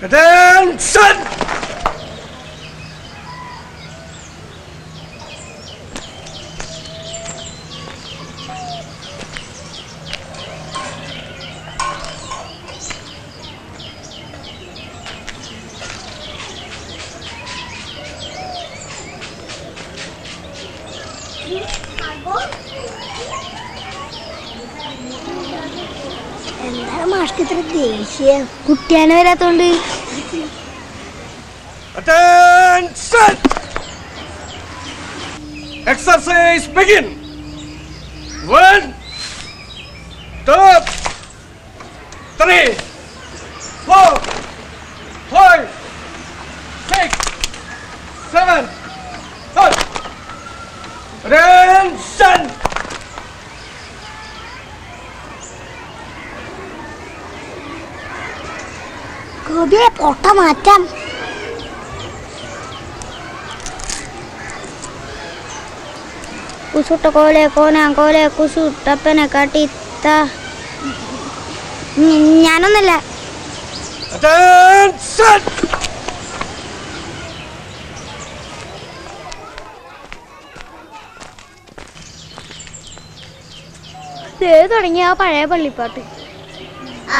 Attention! എന്താ മാഷ്ക്ക് ഇത്ര ദേഷ്യം? കുട്ടിയാനെ വരാത്തോണ്ട്. Attention! Exercise begin. 1, 2, 3, 4, 5, 6, 7, 8. Attention! ഗോപിയെ പൊട്ട മാറ്റാം. കുസുട്ട കോലെ കോനാ കോലെ കുസുട്ടപ്പനെ കാട്ടിത്ത. ഞാനൊന്നല്ല. Attention! തുടങ്ങിയ ആ പഴയ പള്ളിപ്പാട്ട്.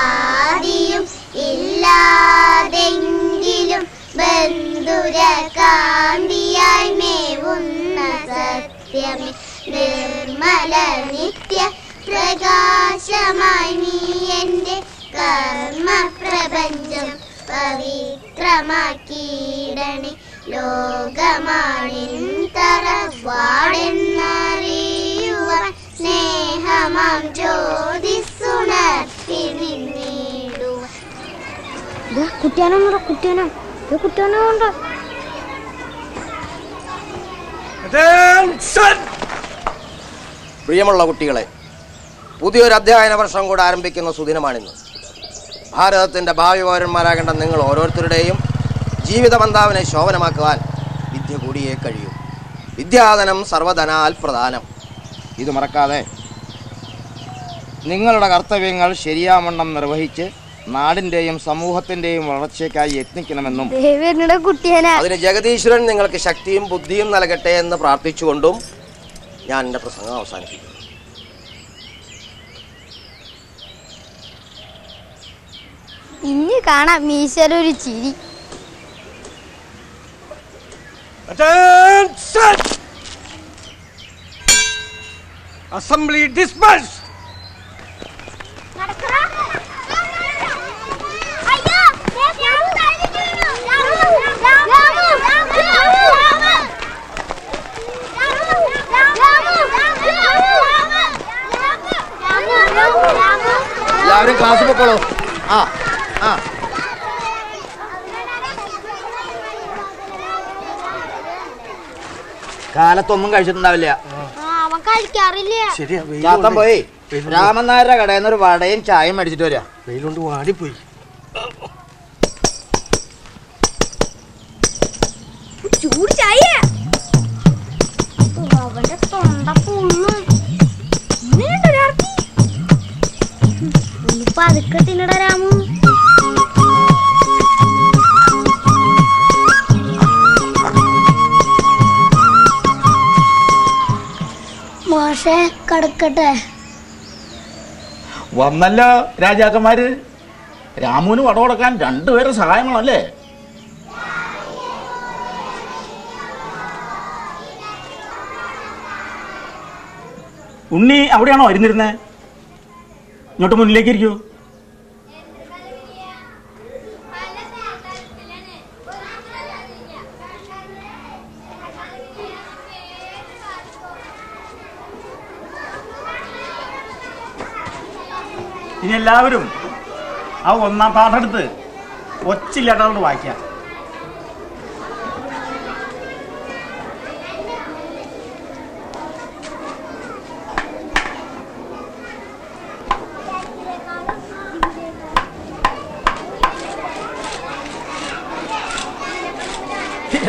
ആദിയും ഇല്ലാതെങ്കിലും ബന്ധുര കാന്തിയായി മേവുന്ന സത്യമേ നിർമ്മല നിത്യ പ്രകാശമായി നീ എൻ്റെ കർമ്മ പ്രപഞ്ചം പവിത്രമാക്കിയിടണേ. ലോകമാണിൻ തറവാടെന്നറിയുവാൻ സ്നേഹമാം ജ്യോതിസുണർത്തി നിന്നിടുവാൻ. കുട്ടിയാനോ കുട്ടിയാനോ കുട്ടിയാനോ ഉണ്ടോ? പ്രിയമുള്ള കുട്ടികളെ, പുതിയൊരു അധ്യയന വർഷം കൂടെ ആരംഭിക്കുന്ന സുദിനമാണിന്ന്. ഭാരതത്തിൻ്റെ ഭാവി പൗരന്മാരാകേണ്ട നിങ്ങൾ ഓരോരുത്തരുടെയും ജീവിത ബന്ധാവിനെ ശോഭനമാക്കുവാൻ വിദ്യ കൂടിയേ കഴിയൂ. വിദ്യാധനം സർവധനാൽ പ്രധാനം. ഇത് മറക്കാതെ നിങ്ങളുടെ കർത്തവ്യങ്ങൾ ശരിയാവണ്ണം നിർവഹിച്ച് നാടിൻ്റെയും സമൂഹത്തിൻ്റെയും വളർച്ചയ്ക്കായി യത്നിക്കണമെന്നും അതിന് ജഗദീശ്വരൻ നിങ്ങൾക്ക് ശക്തിയും ബുദ്ധിയും നൽകട്ടെ എന്ന് പ്രാർത്ഥിച്ചുകൊണ്ടും ഞാൻ എൻ്റെ പ്രസംഗം അവസാനിപ്പിക്കുന്നു. ഇനി കാണാം മീശലൊരു ചിരി. Attention! Assembly dispersed! എല്ലാവരും ക്ലാസ് പൊക്കോളൂ. ആ ആ കാലത്തൊന്നും കഴിച്ചിട്ടുണ്ടാവില്ല. അവൻ കഴിക്കാറില്ല. ചാത്തൻ പോയി രാമൻ നായരുടെ കടയിൽ നിന്ന് ഒരു വടയും ചായയും മേടിച്ചിട്ട് വരിക. വെയിലുകൊണ്ട് വാടിപ്പോയി. ചൂട് ചായ. അവന്റെ തൊണ്ട പൊള്ളും. പതുക്കെ തിന്നട രാമു. മാഷേ കടക്കട്ടെ. വന്നല്ലോ രാജാക്കന്മാര്. രാമുവിന് വട കൊടുക്കാൻ രണ്ടുപേരെ സഹായങ്ങളല്ലേ? ഉണ്ണി അവിടെയാണോ ഇരുന്നിരുന്നേ? ഇങ്ങോട്ട് മുന്നിലേക്ക് ഇരിക്കൂ. ഇനി എല്ലാവരും ആ ഒന്നാം പാഠം എടുത്ത് ഒച്ചില്ലാട്ടോട് വായിക്കാം.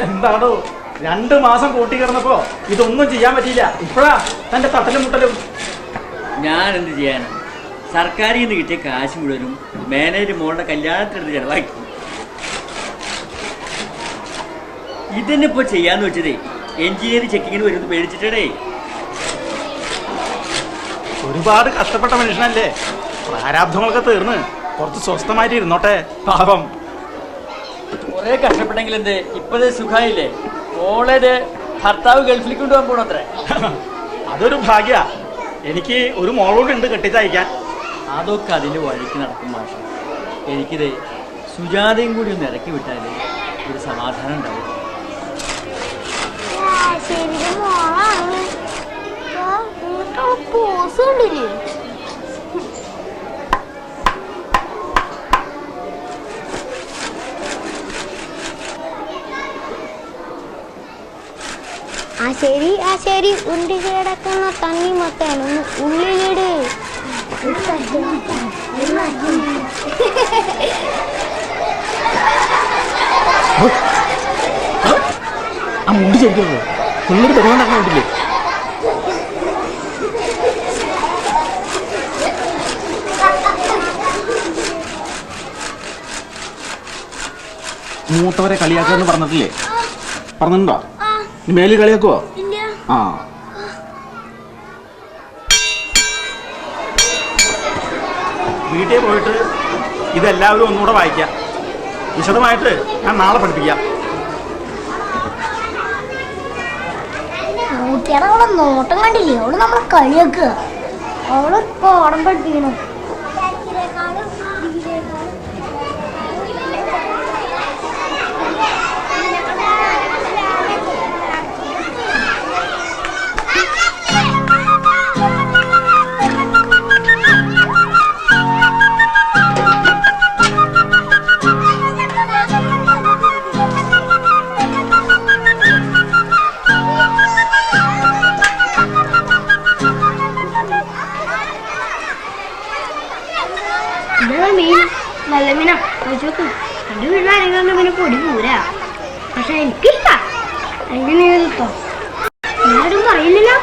എന്താണോ 2 മാസം കൂട്ടി കിടന്നപ്പോ ഇതൊന്നും ചെയ്യാൻ പറ്റിയില്ല. ഇപ്പഴാ തന്റെ തട്ടലും മുട്ടലും. ഞാൻ എന്ത് ചെയ്യാനാ? സർക്കാരിൽ നിന്ന് കിട്ടിയ കാശ് മുഴുവനും മാനേജർ മോളുടെ കല്യാണത്തിനെടുത്ത് ചെലവാക്കി. ഇതന്നെപ്പോ ചെയ്യാന്ന് വെച്ചതേ എഞ്ചിനീയറിംഗ് ചെക്കിങ്ങിന് വരുന്നത് പേടിച്ചിട്ടേ. ഒരുപാട് കഷ്ടപ്പെട്ട മനുഷ്യനല്ലേ, പ്രാരാബ്ധങ്ങളൊക്കെ തീർന്ന് കുറച്ച് സ്വസ്ഥമായിട്ട് ഇരുന്നോട്ടെ പാപം. കുറെ കഷ്ടപ്പെട്ടെങ്കിൽ എന്ത്, ഇപ്പഴേ സുഖായില്ലേ. മോളേത് ഭർത്താവ് ഗൾഫിലേക്ക് കൊണ്ടുപോകാൻ പോണത്രേ. അതൊരു ഭാഗ്യ. എനിക്ക് ഒരു മോളോടുണ്ട് കെട്ടിച്ചയക്കാൻ. അതൊക്കെ അതിന്റെ വഴിക്ക് നടക്കും മാഷ്. എനിക്കിത് സുജാതയും കൂടി ഒന്ന് ഇറക്കി വിട്ടാൽ ഒരു സമാധാനം ഉണ്ടാവും. ആ ശരി ഉണ്ടി കിടക്കുന്ന തണ്ണി മൊത്തം ഉള്ളിലിട്. ആ മുടി ശരിക്കുള്ളൂ പിള്ളേർ പെരുമാണ്ടാക്കാൻ വേണ്ടില്ലേ. മൂത്തവരെ കളിയാക്കാന്ന് പറഞ്ഞിട്ടില്ലേ? പറഞ്ഞിട്ടുണ്ടോ? നീ മേലിൽ കളിയാക്കുവോ? ആ വീട്ടിൽ പോയിട്ട് ഇതെല്ലാവരും ഒന്നുകൂടെ വായിക്കാം. വിശദമായിട്ട് ഞാൻ നാളെ പഠിപ്പിക്കാം. അവളെ നോട്ടം കണ്ടില്ലേ? അവള് നമ്മളെ കളിയാക്കുക. അവള് പാഠം പഠിപ്പിക്കണം. നല്ല മീനാ നോക്ക്. എന്റെ വീട്ടിലാരെങ്കിലും പിന്നെ പൊടി പൂരാ. പക്ഷെ എനിക്കില്ല. എങ്ങനെ കിട്ടോ ഞാനൊന്നും അറിയില്ലല്ലോ.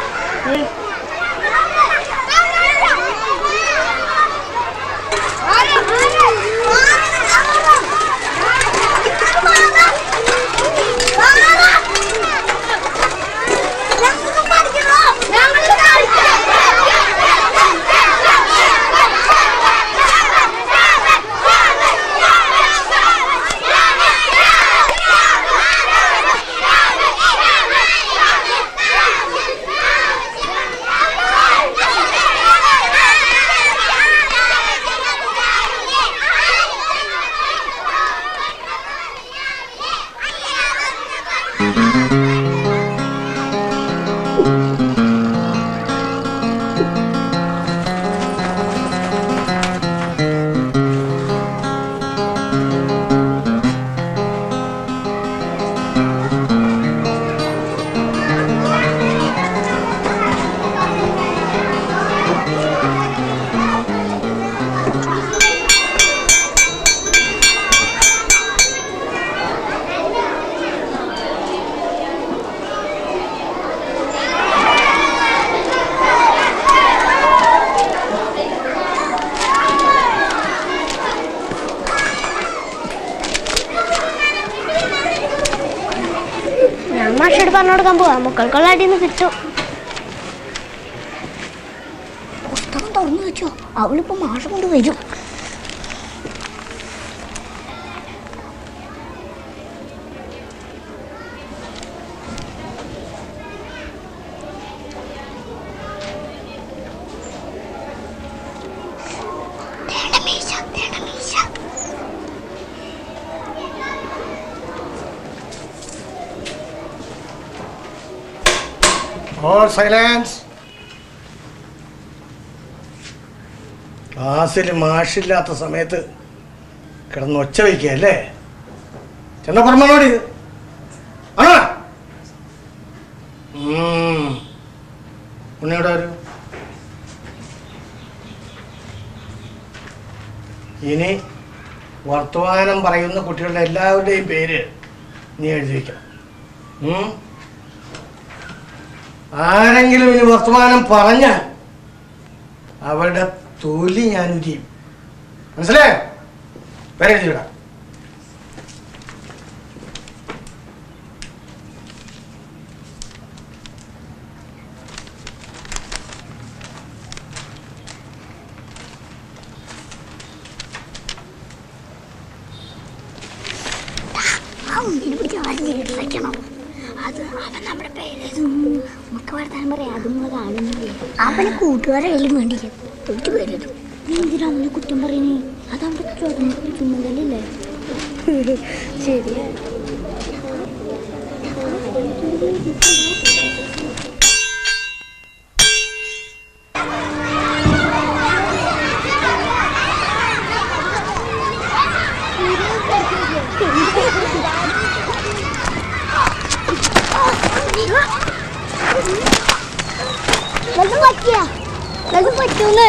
മാഷോട് പറഞ്ഞു കൊടുക്കാൻ പോവാ. മക്കൾക്കുള്ള അടിയിൽ നിന്ന് കിട്ടും. പുസ്തകം തുറന്നു വെച്ചോ, അവളിപ്പോ മാഷ കൊണ്ട് വരും. All silence. ക്ലാസ്സിൽ മാഷില്ലാത്ത സമയത്ത് കിടന്ന് ഒച്ച വയ്ക്കുക അല്ലേ? ചെന്ന പുറമോടി ഉണ്ണിയുടെ ഒരു ഇനി വർത്തമാനം പറയുന്ന കുട്ടികളുടെ എല്ലാവരുടെയും പേര് നീ എഴുതി വയ്ക്കണം. ആരെങ്കിലും ഇനി വർത്തമാനം പറഞ്ഞാൽ അവരുടെ തൊലി ഞാൻ ഉരിയും. മനസ്സിലായോ? പേരെഴുതിവിടാം. പിടിച്ച് വയ്ക്കണം. അത് അവൻ നമ്മുടെ പേര് നമുക്ക് വർത്താനം പറയാം. അതും കാണുന്നില്ലേ? അവന് കൂട്ടുകാരെല്ലാം വേണ്ടില്ല പിടിച്ച് പേരും. എന്തിനാ അവനെ കുറ്റം പറയുന്നേ? അതവിടെ ചുമതലല്ലേ? ശരിയാ. പറ്റൂന്ന്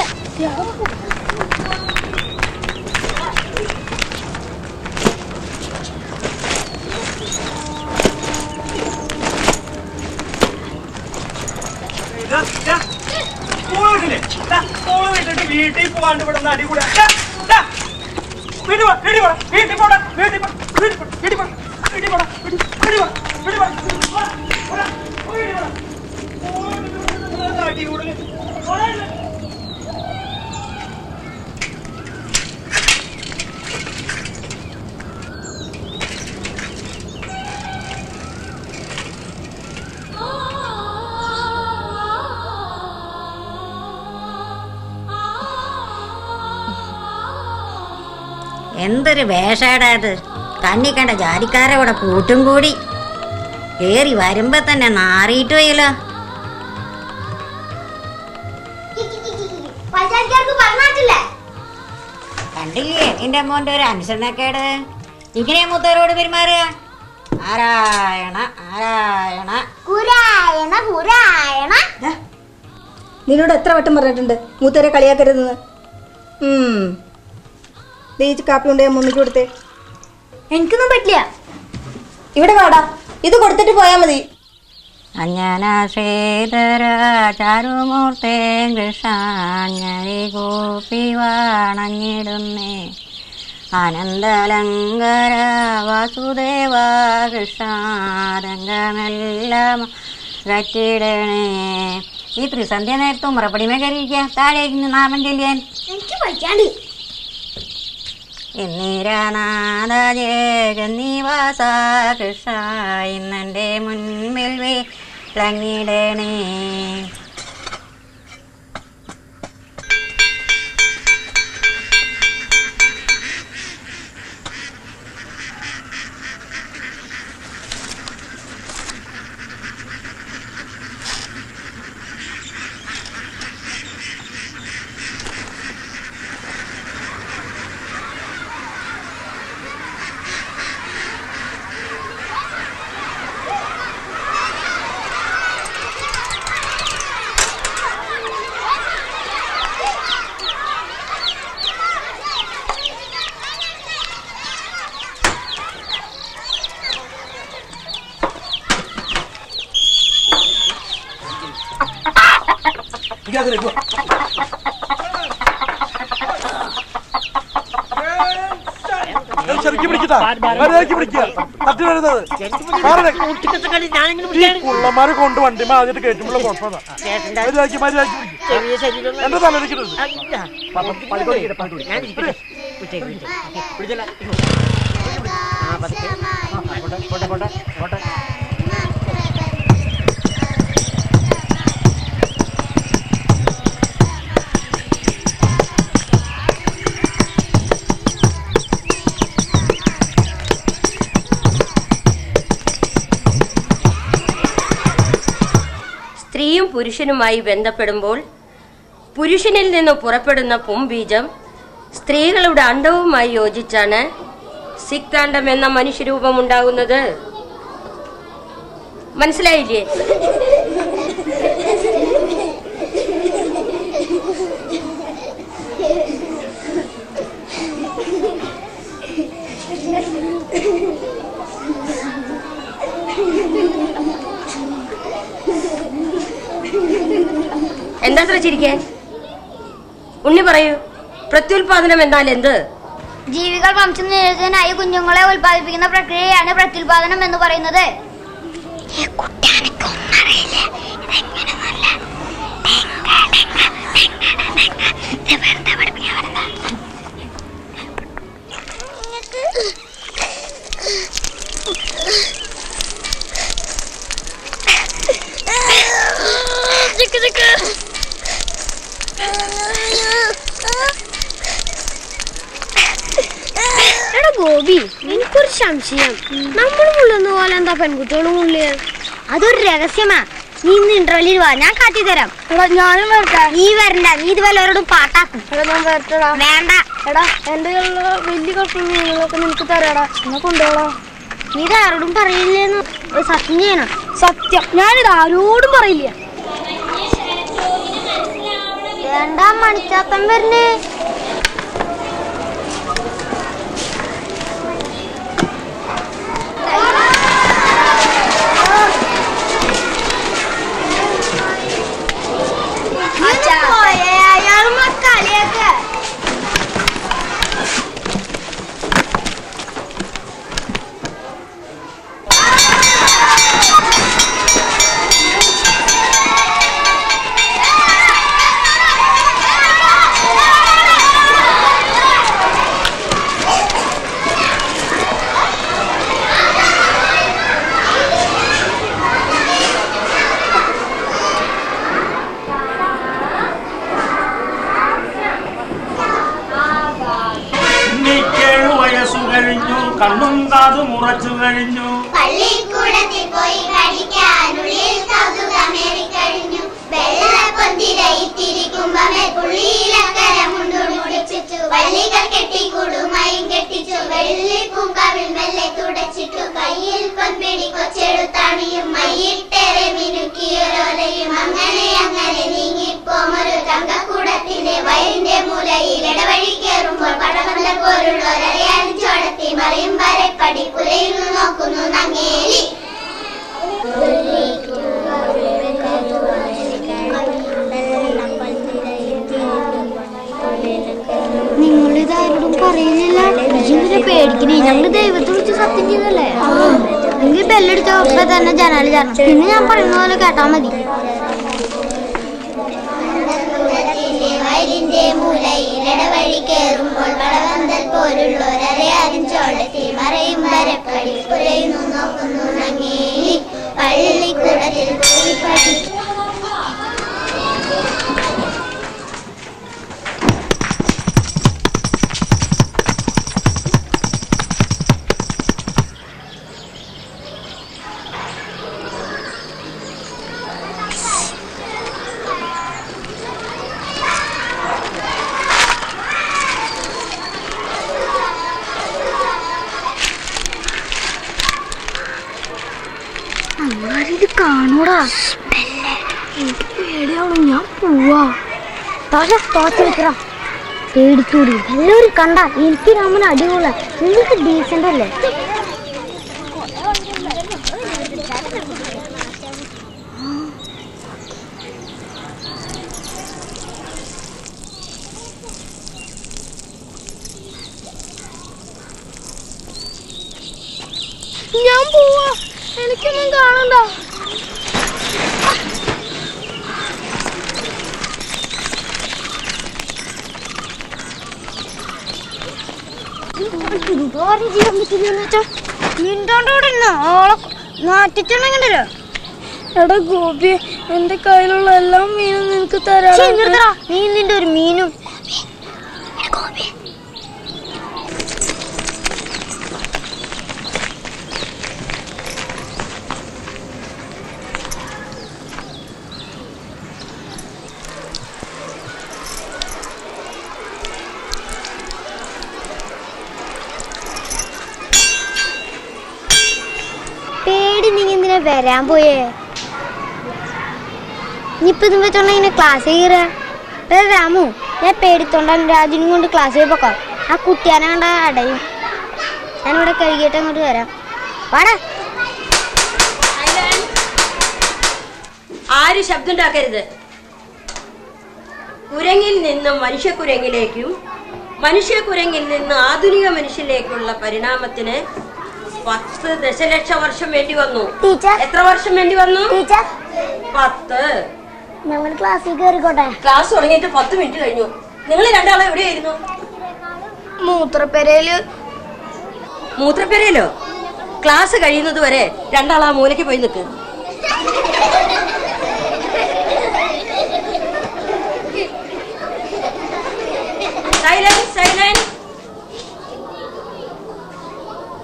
വീട്ടിൽ പോവാണ്ട് ഇവിടെ അടി കൂടെ എന്തൊരു വേഷാടാ അത്. കണ്ണി കണ്ട ജാതിക്കാരെ കൂടെ കൂട്ടും കൂടി കേറി വരുമ്പോ തന്നെ നാറിയിട്ട് പോയല്ലോ. കണ്ടില്ലേ നിന്റെ മോന്റെ ഒരു അനുസരണക്കേട്? ഇങ്ങനെ മൂത്തവരോട് പെരുമാറുക. നാരായണ നാരായണ പുരായണ പുരായണ. നിന്നോട് എത്ര വട്ടം പറഞ്ഞിട്ടുണ്ട് മൂത്തവരെ കളിയാക്കരുതെന്ന്? കാപ്പി കൊണ്ട് ഞാൻ മമ്മിക്ക് കൊടുത്തേ. എനിക്കൊന്നും പറ്റില്ല. ഇവിടെ വാടാ, ഇത് കൊടുത്തിട്ട് പോയാ മതി. അഞ്ജന ശ്രീധര ചാരുമൂർത്തേ കൃഷ്ണി ഗോപി വണങ്ങിടുന്നേ ആനന്ദലങ്കര വാസുദേവ കൃഷ്ണരംഗമെല്ലാം കറ്റിടണേ. ഈ ത്രിസന്ധ്യ നേരത്തും മുറപ്പടിമേ കയറിയിരിക്കുക. താഴേക്ക് നാമം ചൊല്ലിയാൻ എനിക്ക് പഠിക്കാണ്ട്. എന്നീരനാഥ ജഗന്നിവാസ കൃഷ്ണ ഇന്നെൻ്റെ മുൻപിൽ വിളങ്ങിടണേ. ഉള്ളമാരെ കൊണ്ട് വണ്ടി ആദ്യമായിട്ട് കയറ്റുമ്പോൾ കുഴപ്പമില്ല. എന്റെ തലയിരിക്കരുത്. സ്ത്രീയും പുരുഷനുമായി ബന്ധപ്പെടുമ്പോൾ പുരുഷനിൽ നിന്ന് പുറപ്പെടുന്ന പുംബീജം സ്ത്രീകളുടെ അണ്ഡവുമായി യോജിച്ചാണ് സിക്താണ്ഡം എന്ന മനുഷ്യരൂപം ഉണ്ടാകുന്നത്. മനസ്സിലായില്ലേ? എന്താ ചിരിക്കാൻ? ഉണ്ണി പറയൂ, പ്രത്യുൽപാദനം എന്നാൽ എന്ത്? ജീവികൾ വംശം നിലനിർത്താനായി കുഞ്ഞുങ്ങളെ ഉൽപ്പാദിപ്പിക്കുന്ന പ്രക്രിയയാണ് പ്രത്യുൽപാദനം എന്ന് പറയുന്നത്. ഗോപി, എനിക്കൊരു സംശയം. നമ്മൾ മുള്ളുന്ന പോലെ എന്താ പെൺകുട്ടികളും മുള്ളിയ? അതൊരു രഹസ്യമാ. നീ ഇന്ന് ഇന്റർവ്യൂവിൽ വാ, ഞാൻ കാട്ടിത്തരാം. ഞാനും വരട്ടെ. നീ വരണ്ട, നീ ഇത് വല്ലവരോടും പാട്ടാക്കും. ഞാൻ വരട്ടടാ. വേണ്ട. എടാ, എന്റെ വലിയ കുഴപ്പങ്ങളൊക്കെ നിനക്ക് തരാടാ. എന്നാ കൊണ്ടുപോടാ. നീ ഇത് ആരോടും പറയില്ലേന്ന് സത്യം ചെയ്യണം. സത്യം, ഞാനിത് ആരോടും പറയില്ല. വേണ്ട, മണിച്ചാത്തൻ വരുന്നേ. കണ്ണും കാതും ഉറച്ചു കഴിഞ്ഞു. പള്ളിക്കൂടത്തിൽ പോയി പഠിക്കാനുള്ളിൽ കൗതുകമേറിക്കഴിഞ്ഞു. വെള്ളപ്പൊന്തിരയിത്തിരിക്കുമ്പമേ പുള്ളിയിലക്കര മുണ്ടു മുടിച്ചു. വള്ളികൾ കെട്ടിക്കൂടുമയും കെട്ടിച്ചു. വെള്ളിപ്പൂങ്കാവിൽ മെല്ലെ തുടച്ചിട്ടു. കയ്യിൽ പൊൻപിടി കൊച്ചെടുത്താണിയും മയ്യിട്ടേറെ മിനുക്കിയൊരോലയും. അങ്ങനെ അങ്ങനെ നീങ്ങിപ്പോമൊരു തങ്കക്കൂടത്തിന്റെ വയലിന്റെ മൂലയിൽ ഇടവഴി കയറുമ്പോൾ പടവല്ല പോലുള്ളൊരറിയാൻ ചോടത്തി മറിയും വരെ പടി പുലയുന്നു നോക്കുന്നു നങ്ങേലി. നിങ്ങളിതാരോടും പറയുന്നില്ല. ഇതിനെ പേടിക്കണേ. ഞങ്ങള് ദൈവത്തെ വിളിച്ച് സത്യം ചെയ്തല്ലേ. നിങ്ങൾ ബെല്ലടിച്ചപ്പോ തന്നെ ജനാല് ചേർന്നു. പിന്നെ ഞാൻ പറയുന്ന പോലെ കേട്ടാ മതി. വയലിന്റെ മൂലയിൽ ഇടവഴി കയറുമ്പോൾ പടവന്തൽ പോലുള്ളൊരറിയാരും ചോടത്തി മറയും വരപ്പടി പുലയുന്നു നോക്കുന്നു നങ്ങേലി. പള്ളിക്കൂടത്തിൽ പോയി പഠി. ഇത് കാണൂടാ. എനിക്ക് പേടിയാവണം. ഞാൻ പോവാ. പേടിച്ചൂടി. എല്ലാവരും കണ്ട എനിക്ക് രാമൻ അടികൊള്ള. നിങ്ങൾക്ക് ഡീസന്റ് അല്ലേ? ഞാൻ പോവാ. എനിക്കൊന്നും കാണണ്ട. ചെയ്യാൻ പറ്റില്ല. നാട്ടിട്ടുണ്ടെങ്കിലോ. എടാ ഗോപി, എന്റെ കയ്യിലുള്ള എല്ലാ മീനും നിനക്ക് തരാം. നീ നിന്റെ ഒരു മീനും. പേടി നീ എന്തിനാ വരാൻ പോയേ? ഇനിയിപ്പോ ഇതും വെച്ചോണ്ട ഇങ്ങനെ ക്ലാസ് കയറാ. രാമു, ഞാൻ പേടിത്തോണ്ടാണ് രാജിനും കൊണ്ട് ക്ലാസ്സിൽ പോക്കാം. ആ കുട്ടിയാനെ കണ്ട അടയും. ഞാനിവിടെ കഴുകിയിട്ട് അങ്ങോട്ട് വരാം. വാടാ. ആരും ശബ്ദം ഉണ്ടാക്കരുത്. കുരങ്ങിൽ നിന്നും മനുഷ്യക്കുരങ്ങിലേക്കും മനുഷ്യക്കുരങ്ങിൽ നിന്ന് ആധുനിക മനുഷ്യരിലേക്കുള്ള പരിണാമത്തിന് 10 ദശലക്ഷം വർഷം വേണ്ടി വന്നു. എത്ര വർഷം വേണ്ടി വന്നു? 10. ഞങ്ങൾ ക്ലാസ്സിൽ കയറിക്കോട്ടെ. ക്ലാസ് തുടങ്ങിയിട്ട് 10 മിനിറ്റ് കഴിഞ്ഞു. നിങ്ങൾ രണ്ടാളും എവിടെയായിരുന്നു? മൂത്രപ്പെരയിലോ? ക്ലാസ് കഴിയുന്നത് വരെ രണ്ടാളാ മൂലയ്ക്ക് പോയി നിൽക്ക്.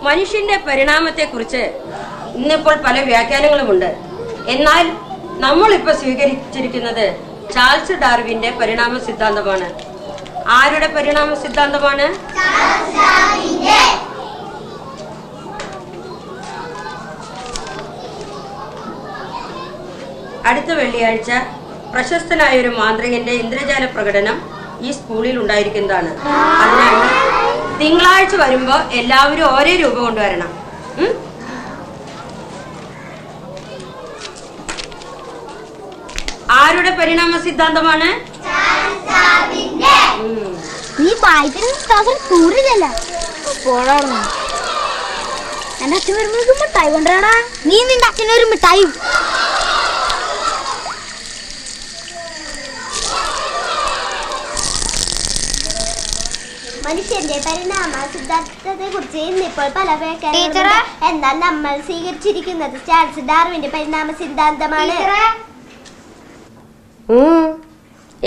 മനുഷ്യന്റെ പരിണാമത്തെക്കുറിച്ച് ഇന്നിപ്പോൾ പല വ്യാഖ്യാനങ്ങളുമുണ്ട്. എന്നാൽ നമ്മളിപ്പോൾ സ്വീകരിച്ചിരിക്കുന്നത് ചാൾസ് ഡാർവിന്റെ പരിണാമ സിദ്ധാന്തമാണ്. ആരുടെ പരിണാമ സിദ്ധാന്തമാണ്? അടുത്ത വെള്ളിയാഴ്ച പ്രശസ്തനായ ഒരു മാന്ത്രികന്റെ ഇന്ദ്രജാല പ്രകടനം ഈ സ്കൂളിൽ ഉണ്ടായിരിക്കുന്നതാണ്. അതിനാൽ തിങ്കളാഴ്ച വരുമ്പോ എല്ലാവരും ഓരോ രൂപ കൊണ്ടുവരണം. ആരുടെ പരിണാമ സിദ്ധാന്തമാണ്? നീ വായിച്ചില്ല പോടാ. എന്റെ അച്ഛൻ വരുമ്പോഴേക്കും മിഠായി കൊണ്ടുവരാടാ. നീ നിന്റെ അച്ഛനൊരു മിഠായി. മനുഷ്യന്റെ പരിണാമ സിദ്ധാന്തത്തെ കുറിച്ച് ഇന്നിപ്പോൾ പല വ്യാഖ്യാനങ്ങളും. എന്നാൽ നമ്മൾ സ്വീകരിച്ചിരിക്കുന്നത് ചാൾസ് ഡാർവിന്റെ പരിണാമ സിദ്ധാന്തമാണ്.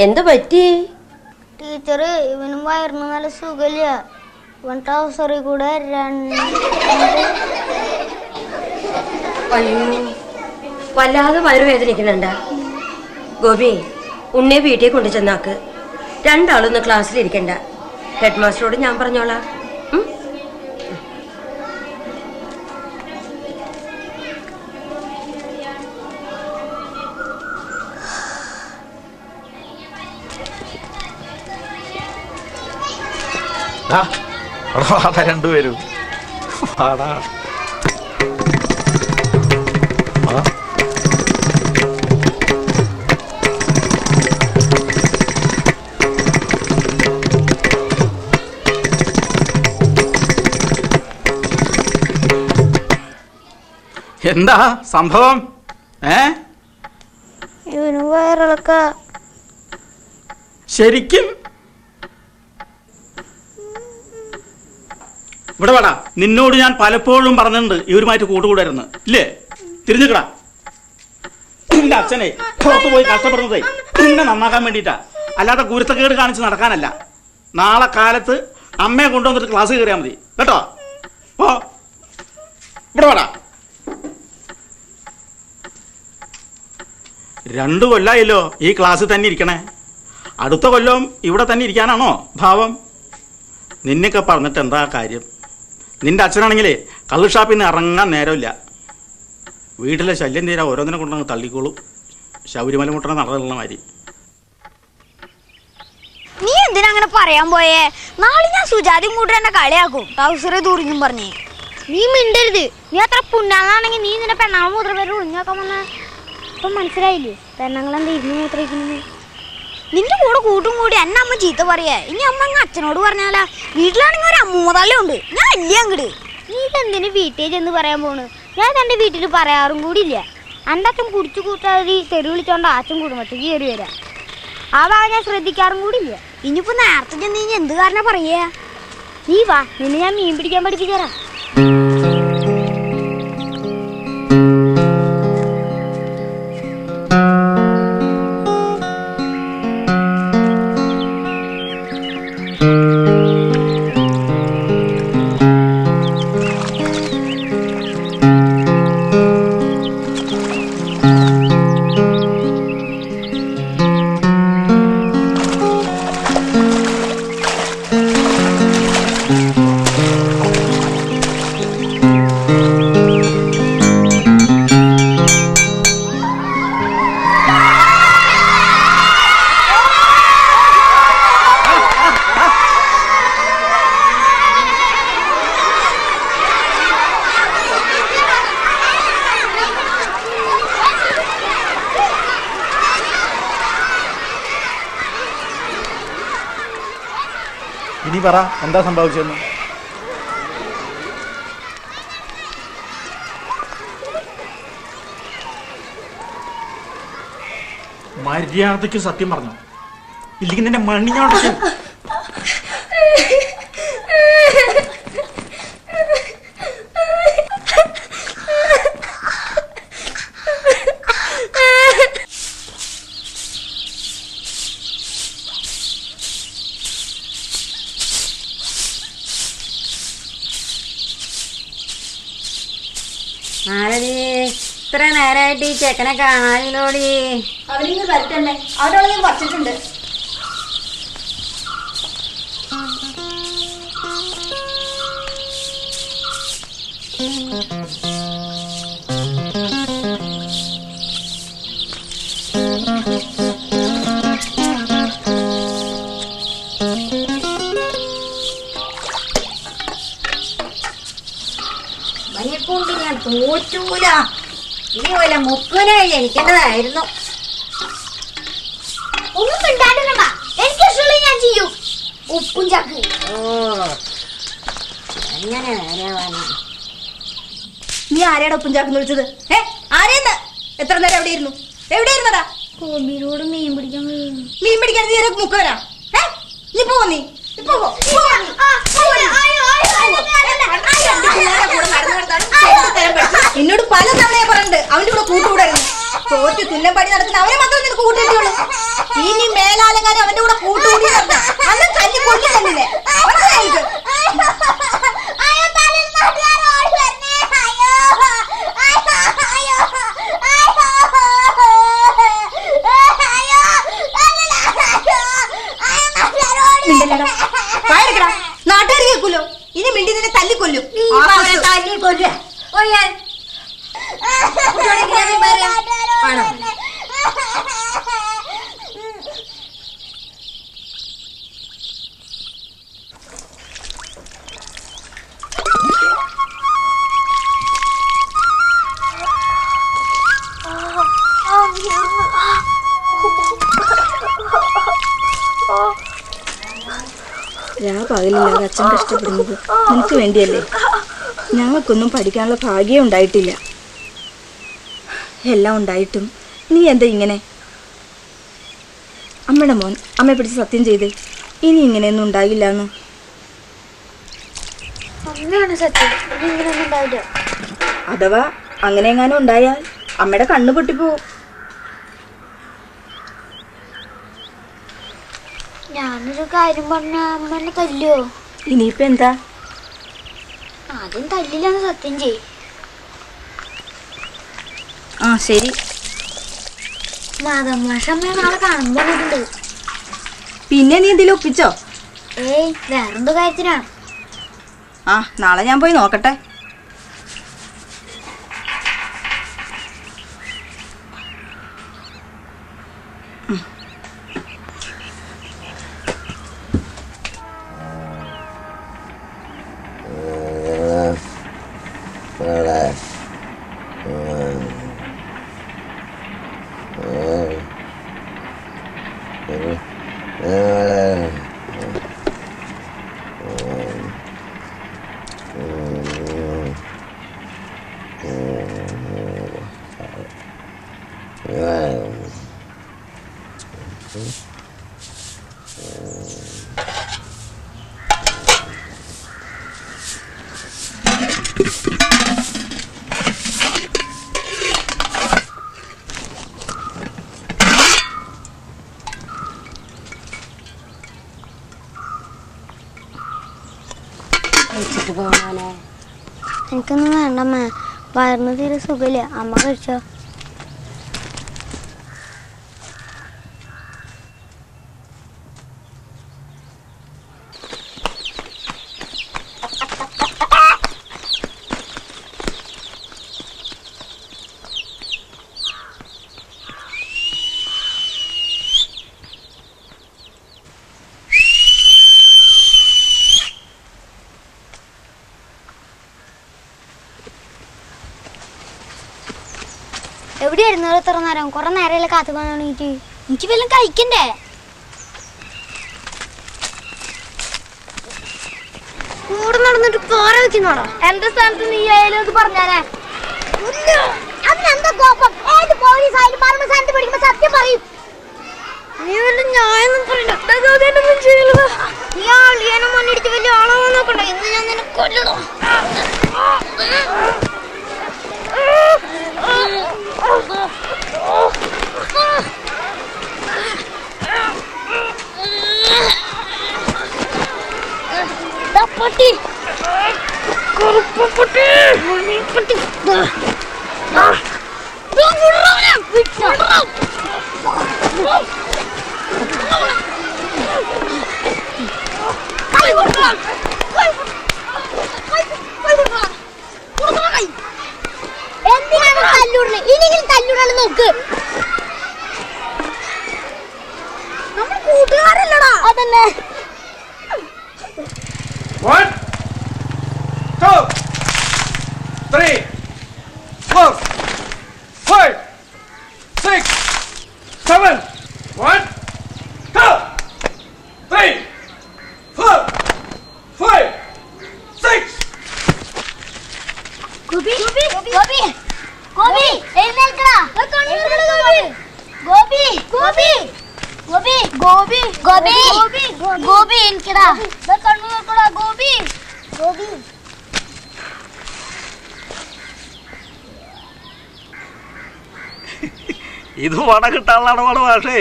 എന്ത് പറ്റി? ടീച്ചർ, ഇവനും വയറിന് നല്ല സുഖമില്ല. ഇവൻ ട്രൗസറിൽ കൂടെ അയ്യോ, വല്ലാതെ വയറുവേദനിക്കുന്നുണ്ട. ഗോപി, ഉണ്ണിയെ വീട്ടിൽ കൊണ്ടു ചെന്നാക്ക്. രണ്ടാളൊന്ന് ക്ലാസ്സിലിരിക്കണ്ട. ഹെഡ് മാസ്റ്ററോട് ഞാൻ പറഞ്ഞോളാം. രണ്ടുപേരും എന്താ സംഭവം? ഇവന് വയറിളക്ക. ശരിക്കും? ഇവിടെ വേടാ, നിന്നോട് ഞാൻ പലപ്പോഴും പറഞ്ഞിട്ടുണ്ട് ഇവരുമായിട്ട് കൂട്ടുകൂടരുന്ന് ഇല്ലേ? തിരിഞ്ഞിക്കടാ. നിന്റെ അച്ഛനെ പുറത്തു പോയി കഷ്ടപ്പെടുന്നതേ നിന്നെ നന്നാക്കാൻ വേണ്ടിയിട്ടാ, അല്ലാതെ ഗുരുത്തക്കേട് കാണിച്ച് നടക്കാനല്ല. നാളെ കാലത്ത് അമ്മയെ കൊണ്ടുവന്നിട്ട് ക്ലാസ് കയറിയാൽ മതി കേട്ടോ. പോ, ഇവിടെ വേടാ. 2 കൊല്ലായല്ലോ ഈ ക്ലാസ്സിൽ തന്നെ ഇരിക്കണേ. അടുത്ത കൊല്ലം ഇവിടെ തന്നെ ഇരിക്കാനാണോ ഭാവം? നിന്നൊക്കെ പറഞ്ഞിട്ട് എന്താ കാര്യം? നിന്റെ അച്ഛനാണെങ്കിലേ കള്ള് ഷാപ്പിൽ നിന്ന് ഇറങ്ങാൻ നേരമില്ല. വീട്ടിലെ ശല്യം തീരാ ഓരോന്നിനെ കൊണ്ടങ്ങ് തള്ളിക്കോളൂ. ശബരിമല മുട്ടണ നടന്ന മാതിരി. നീ എന്തിനാ അങ്ങനെ പറയാൻ പോയേ? നാളെ ഞാൻ സുജാതയും കൂട്ടി എന്നെ കളിയാക്കും. ട്രൗസറെ ദൂരിന്നും പറഞ്ഞേ. നീ മിണ്ടരുത്. നീ അത്ര പുണ്ണാണെങ്കിൽ നീ നിന്റെ പെണ്ണാൾ മൂത്ര പേര് ഒളിഞ്ഞോക്കാൻ വന്ന. ഇപ്പം മനസ്സിലായില്ലേ പെണ്ണങ്ങളെന്താ ഇരുന്ന് മൂത്രയിക്കുന്നത്? നിന്റെ കൂടെ കൂട്ടും കൂടി എന്നെ അമ്മ ചീത്ത പറയാ. ഇനി അമ്മ അങ്ങ് അച്ഛനോട് പറഞ്ഞാലാ. വീട്ടിലാണെങ്കിൽ ഒരു അമ്മൂതള്ളുണ്ട്. ഞാൻ അല്ലേ അങ്ങട്. നീ ഇതെന്തിനു വീട്ടിൽ ചെന്ന് പറയാൻ പോണ്? ഞാൻ തൻ്റെ വീട്ടിൽ പറയാറും കൂടി ഇല്ല. എൻ്റെ അച്ഛൻ കുടിച്ചു കൂട്ടാതി തെറി വിളിച്ചോണ്ട് അച്ഛൻ കുടുംബത്തേക്ക് കയറി വരാം. ആ ഭാഗം ഞാൻ ശ്രദ്ധിക്കാറും കൂടി ഇല്ല. ഇനിയിപ്പോൾ നേരത്തെ ചെന്ന് ഇനി എന്ത് കാരണം പറയാ? നീ വാ, നിന്നെ ഞാൻ മീൻ പിടിക്കാൻ പഠിപ്പിച്ചേരാം. ഇനി പറ, എന്താ സംഭവിച്ചെന്ന്? മര്യാദയ്ക്ക് സത്യം പറഞ്ഞു, ഇല്ലെങ്കിൽ നിന്റെ മണ്ണിഞ്ഞോട്ട്. ആരടി ഇത്ര നേരമായിട്ട് ഈ ചെക്കനെ കാണാനില്ലോടി? അവനിങ്ങ് വരട്ടെ, അവരോട് ഞാൻ വച്ചിട്ടുണ്ട്. കൊണ്ട് ഞാൻ തോറ്റൂല. ഇനി വല്ല മുക്കുനെ ജനിക്കേണ്ടതായിരുന്നു. ഒന്നും മിണ്ടാണ്ടിരുന്നോ? എനിക്ക് ഇഷ്ടമുള്ള ഞാൻ ചെയ്യും. ഉപ്പും ചാക്ക്. ഓ അങ്ങനെ നേരവാനാ. നീ ആരെയാടാ ഉപ്പും ചാക്കെന്ന് വിളിച്ചത്? ആരെയെന്ന്? എത്ര നേരം എവിടെയായിരുന്നു? എവിടെയായിരുന്നടാ? കോമിനോട് മീൻ പിടിക്കാൻ മീൻ പിടിക്കാൻ നീ മുക്കുവരാ? നീ പോ, നീ എന്നോട് പല തവണയെ പറഞ്ഞിട്ടുണ്ട് അവന്റെ കൂടെ കൂട്ടുകൂടായിരുന്നു. തോറ്റ് തുന്നം പണി നടക്കുന്ന അവനെ മാത്രം നിനക്ക് കൂട്ടിയിട്ടുള്ളൂ. ഇനി മേലാലങ്കാരം അവന്റെ കൂടെ കൂട്ടുകൂടി അന്ന് തല്ലി കൊല്ലി തന്നില്ലേ? നാട്ടുകാർ കേൾക്കൂലോ. ഇനി മിണ്ടി നിന്നെ തല്ലിക്കൊല്ലും. തല്ലിക്കൊല്ലുക പകലില്ലാതെ അച്ഛൻ കഷ്ടപ്പെടുന്നത് നിനക്ക് വേണ്ടിയല്ലേ? ഞങ്ങൾക്കൊന്നും പഠിക്കാനുള്ള ഭാഗ്യം ഉണ്ടായിട്ടില്ല. എല്ലാം ഉണ്ടായിട്ടും നീ എന്താ ഇങ്ങനെ? അമ്മയുടെ മോൻ അമ്മയെ പിടിച്ച് സത്യം ചെയ്തേ ഇനി ഇങ്ങനെയൊന്നും ഉണ്ടാകില്ല എന്ന്. അഥവാ അങ്ങനെ എങ്ങാനും ഉണ്ടായാൽ അമ്മയുടെ കണ്ണു പൊട്ടിപ്പോവും. ഞാനൊരു കാര്യം പറഞ്ഞ അമ്മനെ തല്ലോ? ഇനിയിപ്പോ എന്താ? ആദ്യം തല്ലില്ലാന്ന് സത്യം ചെയ്യും. ശരി. മാതമാഷമ്മ നാളെ കാണാൻ പറഞ്ഞിട്ടുണ്ട്. പിന്നെ നീ എന്തെങ്കിലും ഒപ്പിച്ചോ? വേറെന്തോ കാര്യത്തിനാണ്. നാളെ ഞാൻ പോയി നോക്കട്ടെ. എനിക്കൊന്നും വേണ്ടമ്മ, വയറിന് തീരെ സുഖമില്ല. അമ്മ കഴിച്ചോ? എവിടെയായിരുന്നു ഇത്ര നേരം? കുറെ നേരമല്ലേ കാത്തു പോകാനായിട്ട്. എനിക്ക് വല്ലതും കഴിക്കണ്ടേ? കൂടെ നടന്നിട്ട് പോര വെക്കുന്നോടാ. എന്റെ സ്ഥാനത്ത് നീ ആയാലും അത് പറഞ്ഞാലേ. അതിനെന്താ കോപ്പം? ഏത് പോലീസായാലും പറഞ്ഞ സ്ഥാനത്ത് പിടിക്കുമ്പോ സത്യം പറയും. നീ വല്ല ഞാനൊന്നും പറയില്ല. നീ ആളിയാനെ മുന്നിടിച്ച് വലിയ ആളാവാൻ നോക്കണ്ട. ഇന്ന് ഞാൻ നിന്നെ കൊല്ലണോ? പട്ടി എന്തിനാണ് തല്ലൂടുന്നത്? ഇനിയെങ്കിലും തല്ലൂടാണ് നോക്ക്. നമ്മൾ കൂട്ടുകാരല്ലടാ. അതന്നെ. 1 2 3 4 5 6 7 1 2 3 4 5 6 ഗോപി ഗോപി ഗോപി എഴുന്നേൽക്കടാ. ഗോപി ഗോപി ഗോപി ഗോപി ഗോപി ഗോപി എനിക്കടാ. കണ്ണു നോക്കടാ. ഗോപി ഗോപി ഇത് വട കിട്ടാനുള്ള വട ഭാഷേ.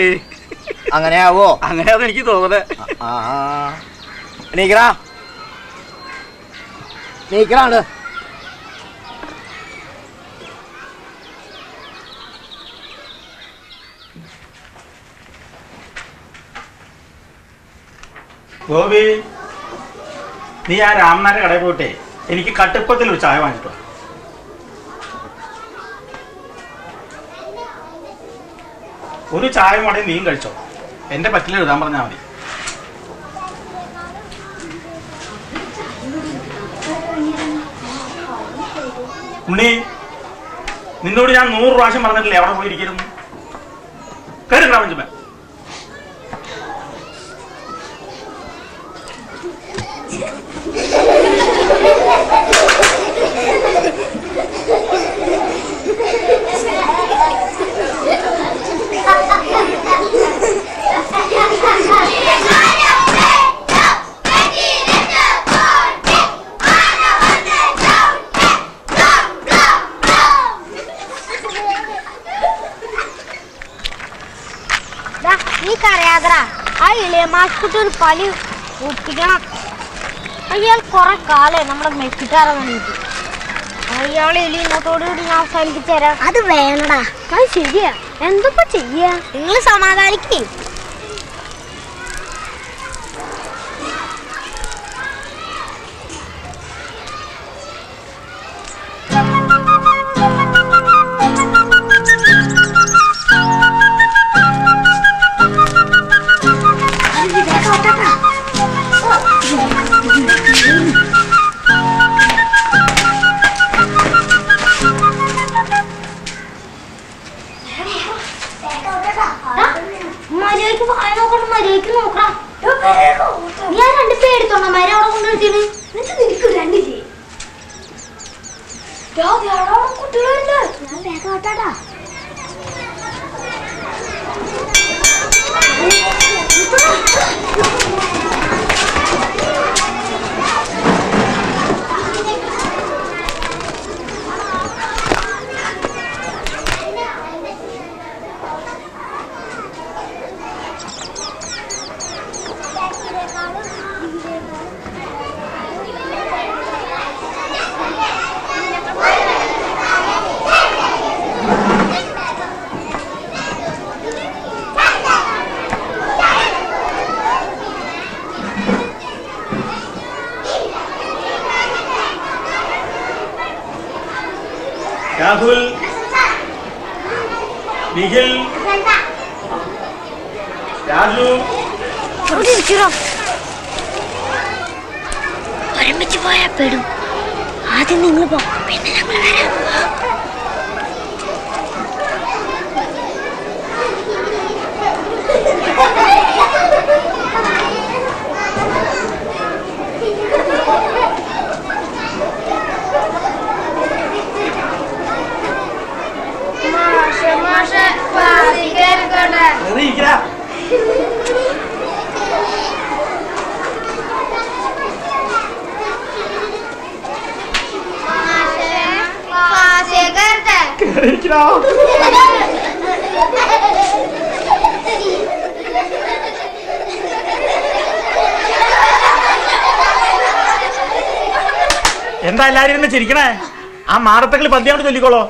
അങ്ങനെയാവോ? അങ്ങനെയാന്ന് എനിക്ക് തോന്നുന്നത്. നീക്കറാണ്. ഗോപി, നീ ആ രാമനാരുടെ കടയിൽ പോയിട്ടേ എനിക്ക് കട്ടുപ്പത്തിൽ ഒരു ചായ വാങ്ങിട്ടോ. ഒരു ചായ മടങ്ങി നീയും കഴിച്ചോ. എന്റെ പറ്റിൽ എഴുതാൻ പറഞ്ഞാൽ മതി. ഉണ്ണി, നിന്നോട് ഞാൻ 100 പ്രാവശ്യം പറഞ്ഞിട്ടില്ലേ അവിടെ പോയിരിക്കുന്നു. കയറി രാമഞ്ചമ്മ. നീക്കറിയാതറാ, ആ ഇളയ മാസ്കുട്ടി ഒരു പണി ഒപ്പിക്കണം. അയാൾ കുറെ കാലേ നമ്മുടെ മെക്കിട്ടാറാൻ വേണ്ടിട്ട്. അയാൾ ഇന്നത്തോടുകൂടി ഞാൻ അവസാനിപ്പിച്ചു തരാം. അത് വേണടാ. അത് ശരിയാ. എന്തൊക്കെ ചെയ്യാ? നിങ്ങൾ സമാധാനിക്കേ. മര്യാദക്ക് വായ നോക്കണം. മര്യാദക്ക് നോക്കണം. ഞാൻ 2 പേടിത്തോണ്ട മരം അവിടെ കൊണ്ടുവരുത്തിന്. നിനക്ക് രണ്ടില്ലേ? കുട്ടികളുണ്ട്. ഞാൻ വേഗം ഓട്ടാട്ടാ. രാഹുൽ, നിഖിൽ, രാജു, ഒരുമിച്ച് പോയാ പെടും. ആദ്യം നിങ്ങൾ പോ, പിന്നെ ഞങ്ങൾ വരാം. എന്താ എല്ലാരും ഇരുന്ന് ചിരിക്കണേ? ആ മാറത്തക്കളി പദ്യം കൊണ്ട് ചൊല്ലിക്കോളോ.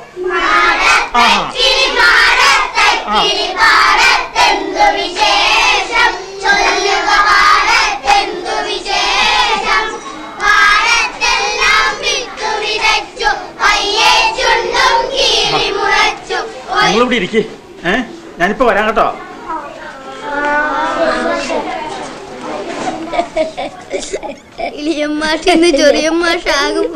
നിങ്ങളിവിടെ ഇരിക്കേ, ഞാനിപ്പോ വരാം കേട്ടോ. ഇളിയമ്മാഷെന്ന് ചെറിയമ്മാഷാകും.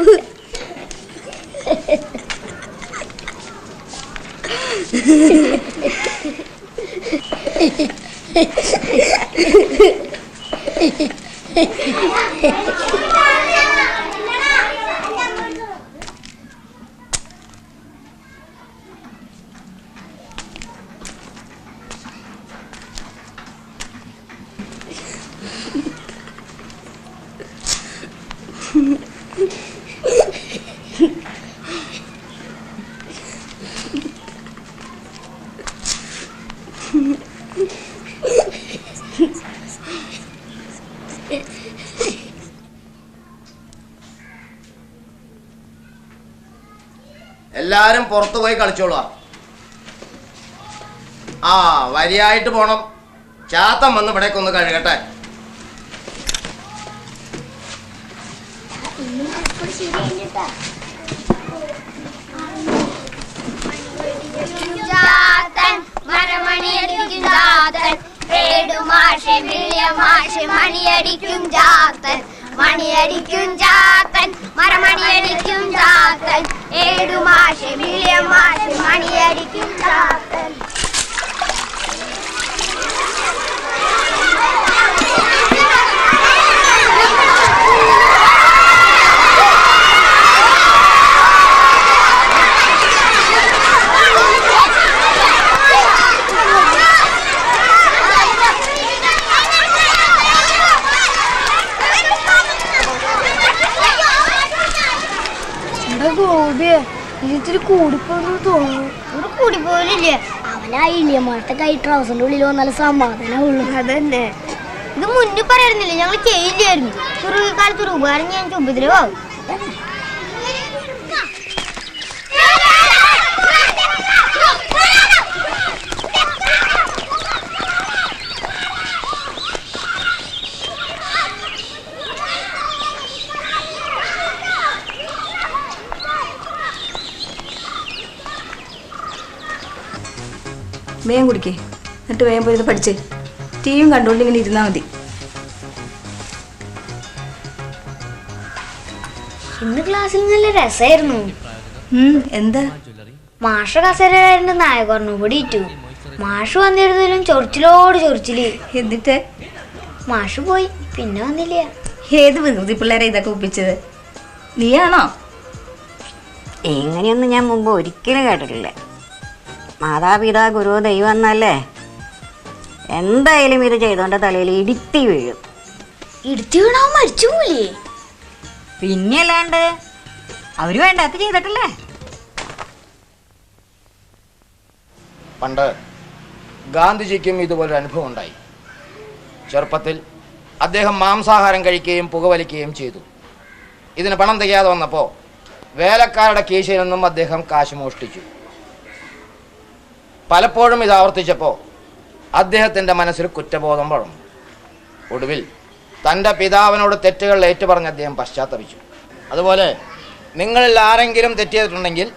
എല്ലാരും പുറത്തു പോയി കളിച്ചോളൂ. ആ വരിയായിട്ട് പോണം. ചാത്തം വന്ന് ഇവിടേക്ക് ഒന്ന് കഴുകട്ടെ. മരമണിയടിക്കും ജാതൻ ഏടുമാഷെ മിളിയമാഷെ മണിയടിക്കും ജാതൻ മണിയടിക്കും ജാതൻ മരമണിയടിക്കും ജാതൻ ഏടുമാഷെ മിളിയമാഷെ മണിയടിക്കും ജാതൻ. ഇതിൽ കൂടിപ്പോന്ന് തോന്നുന്നു. ഒരു കൂടിപ്പോലില്ലേ, അവനാ ഇളിയമാട്ട കൈ ട്രൗസറിന്റെ ഉള്ളിൽ വന്നാലും സമാധാനമുള്ളൂ. അതന്നെ, ഇത് മുന്നിൽ പറയായിരുന്നില്ലേ, ഞങ്ങൾ ചെയ്യില്ലായിരുന്നു. ചെറിയ കാലത്ത് ഒരു ഉപകാരം ഞാൻ ഉപദ്രവാകും. വേഗം കുടിക്കേ, എന്നിട്ട് വേഗം പോയി ഇത് പഠിച്ചേ. ടിവിയും കണ്ടുകൊണ്ട് ഇങ്ങനെ ഇരുന്നാൽ മതി. ഇന്ന് ക്ലാസ്സിൽ നല്ല രസമായിരുന്നു. എന്താ മാഷ കസേരയായിരുന്നു നായകർന്നു കൂടി ഇറ്റു. മാഷ് വന്നിരുന്നതിലും ചൊറിച്ചിലോട് ചൊറിച്ചില്. എന്നിട്ട് മാഷ് പോയി, പിന്നെ വന്നില്ല. ഏത് വികൃതി പിള്ളേരെ ഇതൊക്കെ ഒപ്പിച്ചത്? നീയാണോ? ഇങ്ങനെയൊന്നും ഞാൻ മുമ്പ് ഒരിക്കലും കേട്ടിട്ടില്ല. മാതാപിതാ ഗുരു ദൈവം എന്നല്ലേ, എന്തായാലും ഇത് ചെയ്തോണ്ട തലയിൽ ഇടുത്തി വീഴും. ഇടുത്തി വീണാവും മരിച്ചു പോലേ. പിന്നെ അല്ലാണ്ട് അവര് വേണ്ടാത്ത ചെയ്തിട്ടല്ലേ. പണ്ട് ഗാന്ധിജിക്കും ഇതുപോലൊരു അനുഭവം ഉണ്ടായി. ചെറുപ്പത്തിൽ അദ്ദേഹം മാംസാഹാരം കഴിക്കുകയും പുകവലിക്കുകയും ചെയ്തു. ഇതിന് പണം തികയാതെ വന്നപ്പോൾ വേലക്കാരുടെ കീശയിൽ നിന്നും അദ്ദേഹം കാശ് മോഷ്ടിച്ചു. പലപ്പോഴും ഇത് ആവർത്തിച്ചപ്പോൾ അദ്ദേഹത്തിൻ്റെ മനസ്സിൽ കുറ്റബോധം വളർന്നു. ഒടുവിൽ തൻ്റെ പിതാവിനോട് തെറ്റുകൾ ഏറ്റുപറഞ്ഞ് അദ്ദേഹം പശ്ചാത്തപിച്ചു. അതുപോലെ നിങ്ങളിൽ ആരെങ്കിലും തെറ്റിയിട്ടുണ്ടെങ്കിൽ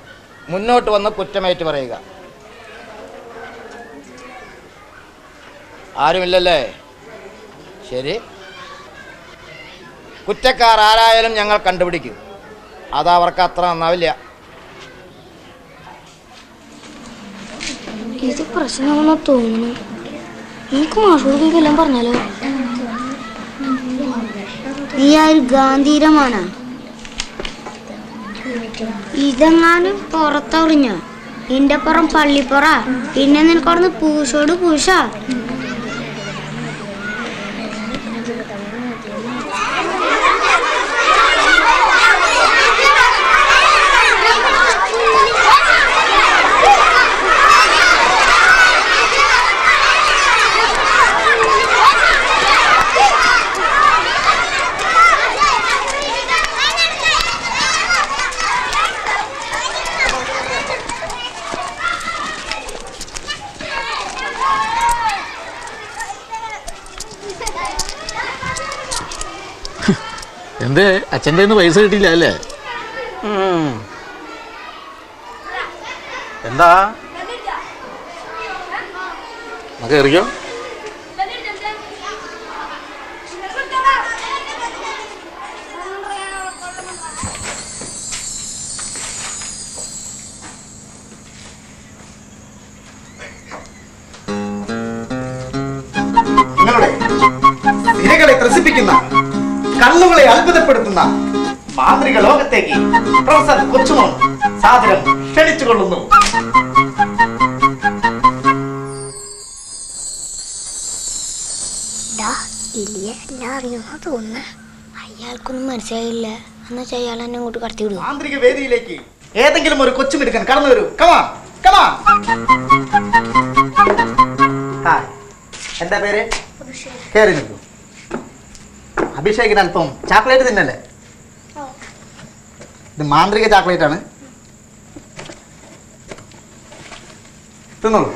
മുന്നോട്ട് വന്ന് കുറ്റമേറ്റു പറയുക. ആരുമില്ലല്ലേ? ശരി, കുറ്റക്കാർ ആരായാലും ഞങ്ങൾ കണ്ടുപിടിക്കും. അതവർക്ക് അത്ര നന്നാവില്ല. ഇത് പ്രശ്നമാണെന്ന് തോന്നുന്നു. നമുക്ക് മാഷോട് ഇതെല്ലാം പറഞ്ഞാലോ? നീ ആ ഒരു ഗാന്ധിരമാണ്. ഇതെങ്ങാനും പുറത്തറിഞ്ഞ നിന്റെ പുറം പള്ളിപ്പുറ, പിന്നെ നിനക്കവിടുന്ന് പൂശോട് പൂശ. എന്തേ അച്ഛൻ്റെ ഒന്നും പൈസ കിട്ടിയില്ല അല്ലേ? എന്താ നമുക്ക് എറിയോ? നിങ്ങളുടെ സിരകളെ ത്രസിപ്പിക്കുന്ന, കണ്ണുകളെ അത്ഭുതപ്പെടുത്തുന്ന മാന്ത്രിക ലോകത്തേക്ക് പ്രൊഫസർ കൊച്ചുമോൻ സാദരം ക്ഷണിച്ചുകൊള്ളുന്നു. എല്ലാം അറിയുന്ന തോന്നുന്നു. അയാൾക്കൊന്നും മനസ്സിലായില്ല. എന്നുവെച്ചാൽ അയാൾ എന്നെ അങ്ങോട്ട് കടത്തി വിടും. മാന്ത്രിക വേദിയിലേക്ക് ഏതെങ്കിലും ഒരു കൊച്ചുമിടുക്കൻ കടന്നു വരൂ. കമാ കമാ. എന്താ പേര്? കേറി നിൽക്കൂ. അഭിഷേകിന് അല്പം ചോക്ലേറ്റ് തിന്നല്ലേ? ഇത് മാന്ത്രിക ചോക്ലേറ്റ് ആണ്, തിന്നോളൂ.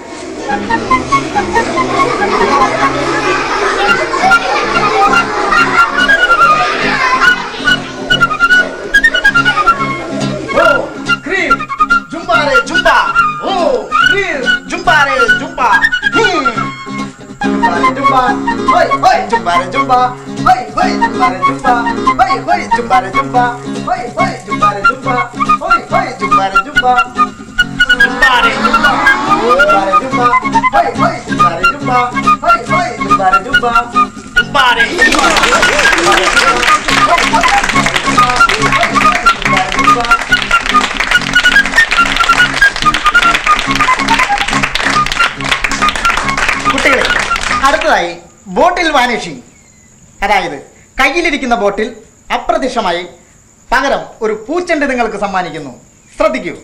കുട്ടികളെ, അടുത്തതായി ബോട്ടിൽ വാനിഷിംഗ്. അതായത് കയ്യിലിരിക്കുന്ന ബോട്ടിൽ അപ്രത്യക്ഷമായി പകരം ഒരു പൂച്ചെണ്ട് നിങ്ങൾക്ക് സമ്മാനിക്കുന്നു. ശ്രദ്ധിക്കൂ.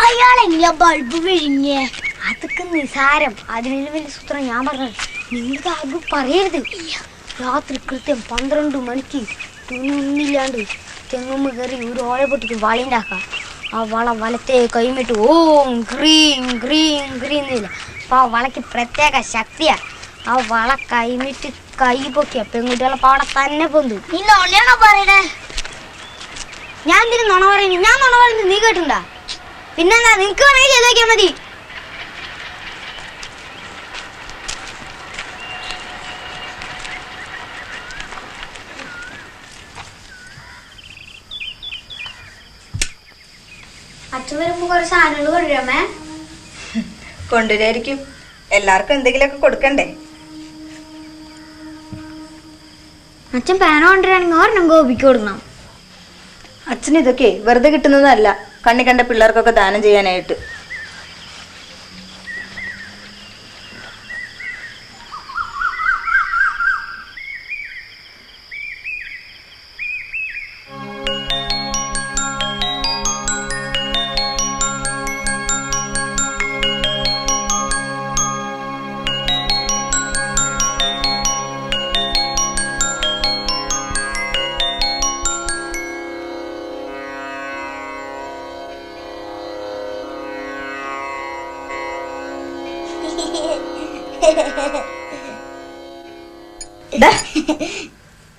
അയാളെങ്ങനെയാ ബൾബ് വിഴിഞ്ഞേ? അതൊക്കെ നിസാരം. അതിന് വലിയ സൂത്രം ഞാൻ പറഞ്ഞത്. നിങ്ങൾക്ക് ആർക്കും പറയരുത്. രാത്രി കൃത്യം 12 മണിക്ക് തുണിയൊന്നില്ലാണ്ട് തെങ്ങുമ്പ് കയറി ഒരു ഓല പൊട്ടിട്ട് വളയുണ്ടാക്കാം. ആ വള വലത്തെ കൈമിട്ട് ഓം ഗ്രീം ഗ്രീം ഗ്രീന്നില്ല. അപ്പൊ ആ വളയ്ക്ക് പ്രത്യേക ശക്തിയാ. ആ വള കൈമിട്ട് കൈ പൊക്കിയ പെൺകുട്ടികളെ പാടെ തന്നെ പൊന്തു. നീ നുണയാണോ പറയണേ? ഞാൻ എന്തിനു നുണ പറയുന്നു? ഞാൻ നുണ പറയുന്നത് നീ കേട്ടുണ്ടാ? പിന്നെന്താ, നിനക്ക് വേണമെങ്കിൽ ചെയ്തേക്കാ മതി. അച്ഛൻ വരുമ്പോ കുറെ സാധനങ്ങൾ കൊണ്ടുവരാമേ. കൊണ്ടുവരായിരിക്കും. എല്ലാവർക്കും എന്തെങ്കിലുമൊക്കെ കൊടുക്കണ്ടേ? അച്ഛൻ പേന കൊണ്ടുവരാണെങ്കിൽ ഒരെണ്ണം ഗോപിക്ക് കൊടുക്കണം. അച്ഛന് ഇതൊക്കെ വെറുതെ കിട്ടുന്നതല്ല, കണ്ണി കണ്ട പിള്ളേർക്കൊക്കെ ദാനം ചെയ്യാനായിട്ട്.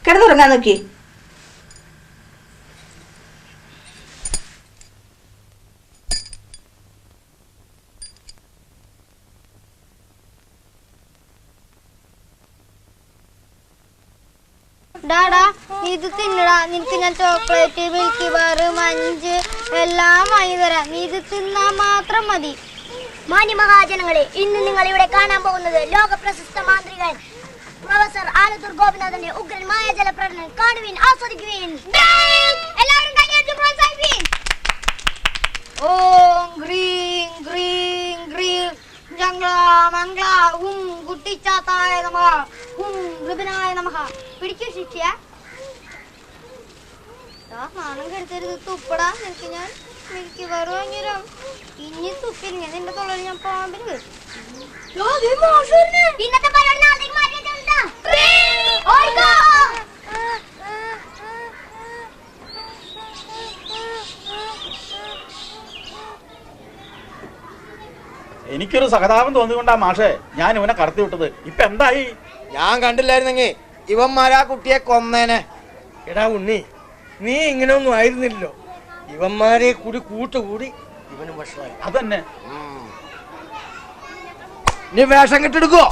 കിടന്നുറങ്ങാൻ നോക്കി. ഡാടാ, ഇത് തിന്നടാ. നിനക്ക് ഞാൻ ചോക്ലേറ്റ്, മിൽക്കി ബാർ, മഞ്ച് എല്ലാം വാങ്ങി തരാം. നീ ഇത് തിന്നാൻ മാത്രം മതി. മാന്യമഹാജനങ്ങളെ, ഇന്ന് നിങ്ങൾ ഇവിടെ കാണാൻ പോകുന്നത് ലോക പ്രശസ്ത മാന്ത്രികൻ പ്രൊഫസർ ആലത്തൂർ ഗോപിനാഥന്റെ ഉഗ്രൻ മായാജല പ്രകടനം. കാണുവിൻ, ആസ്വദിക്കുവിൻ. എല്ലാവരും കൈയടിച്ച് പ്രോത്സാഹിപ്പിൻ. ഓം ഗ്രീം ഗ്രീം ഗ്രീം ജംഗ്ല മംഗ്ല ഹും കുട്ടിച്ചാത്തായ നമഃ ഹും ഋബനായ നമഃ. പിടിക്കൂ ശിഷ്യ. സ്നാനം കെടുത്തരുത്, തുപ്പടാ. നിനക്ക് ഞാൻ എനിക്ക് വെറും ഇനി തുപ്പില്ല. നിന്റെ തൊള്ളൽ ഞാൻ പാമ്പിന് വരും. ഇന്നത്തെ പരിപാടി നാളത്തേക്ക് മാറ്റി വെച്ചാ. എനിക്കൊരു സഹതാപം തോന്നിക്കൊണ്ടാ മാഷേ ഞാൻ ഇവനെ കടത്തി വിട്ടത്. ഇപ്പൊ എന്തായി? ഞാൻ കണ്ടില്ലായിരുന്നെങ്കിൽ ഇവന്മാരാ കുട്ടിയെ കൊന്നേനെ. എടാ ഉണ്ണി, നീ ഇങ്ങനെയൊന്നും ആയിരുന്നില്ലല്ലോ. ഇവന്മാരെ കൂടി കൂട്ടുകൂടി ഇവന് വഷളായി. അതന്നെ. നീ വേഷം കെട്ടെടുക്കോ?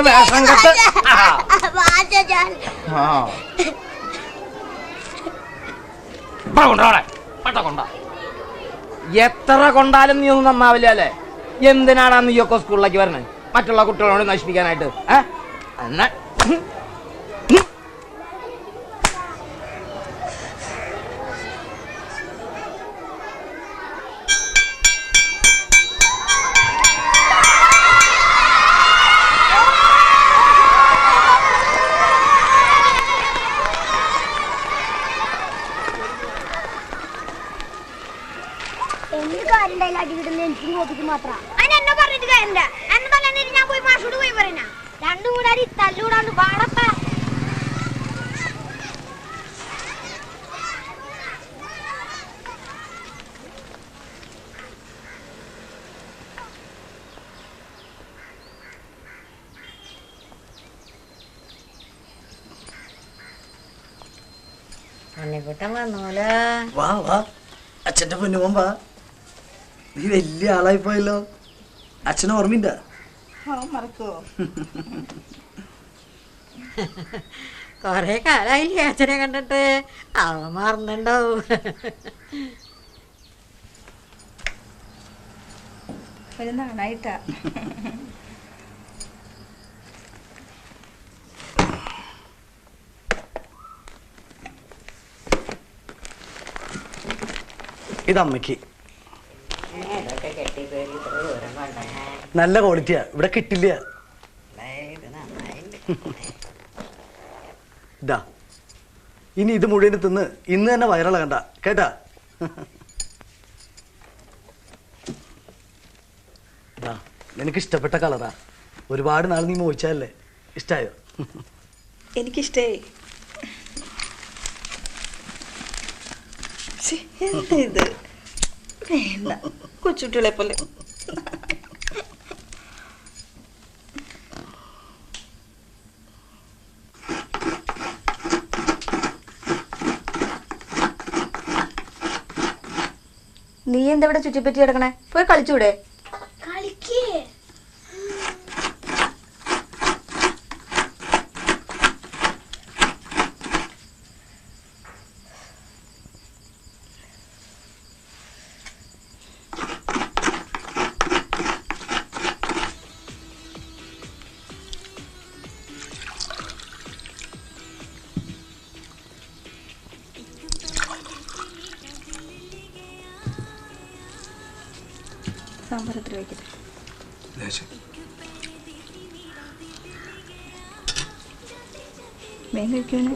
വേഷം കെട്ട്. എത്ര കൊണ്ടാലും നീ ഒന്നും നന്നാവില്ല അല്ലേ? എന്തിനാണ് നീയൊക്കെ സ്കൂളിലേക്ക് വരണേ? മറ്റുള്ള കുട്ടികളോട് നശിപ്പിക്കാനായിട്ട്. എന്നാ എന്നെ പറഞ്ഞിട്ട് കാര്യമില്ല. എന്നെ തന്നെ ഞാൻ പോയി മാഷോട് പോയി പറയുന്ന രണ്ടും കൂടാടി തല്ലൂടാണ്ട് പാടപ്പ. അന്നിക്കുട്ടൻ വന്നോലോ. വാ വാ, അച്ഛന്റെ പൊന്നുമോൻ വാ. നീ വലിയ ആളായി പോയല്ലോ. അച്ഛനെ ഓർമ്മയില്ല? മറക്കോ? കൊറേ കാലായില്ലേ അച്ഛനെ കണ്ടിട്ട്. അവൻ മറന്നുണ്ടാവും. ഒരു നാണായിട്ടാ. ഇതമ്മയ്ക്ക് നല്ല ക്വാളിറ്റിയാ, ഇവിടെ കിട്ടില്ല. ഇതാ, ഇനി ഇത് മുഴുവൻ തിന്ന് ഇന്ന് തന്നെ വയറിളകണ്ട കേട്ടാ. ഇതാ, നിനക്ക് ഇഷ്ടപ്പെട്ട കളറാ. ഒരുപാട് നാൾ നീ മോഹിച്ചല്ലേ. ഇഷ്ടായോ? എനിക്കിഷ്ടേ. ഇത് വേണ്ട, കൊച്ചുകുട്ടികളെ പോലെ. നീ എന്താ ഇവിടെ ചുറ്റിപ്പറ്റി കിടക്കണേ? പോയി കളിച്ചൂടെ? കളിക്കേ. സാമ്പാർ എത്ര വയ്ക്കട്ടെ? വേഗം കഴിക്കുവാണ്.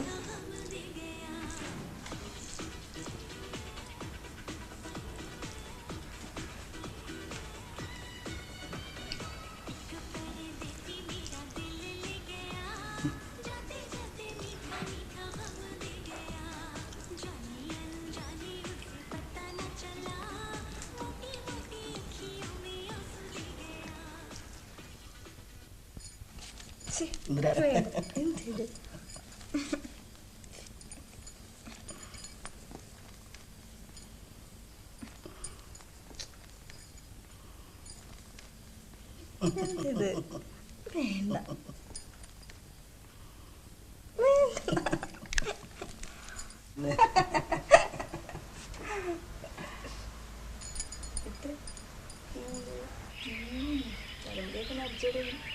ഇത് വേണ്ട.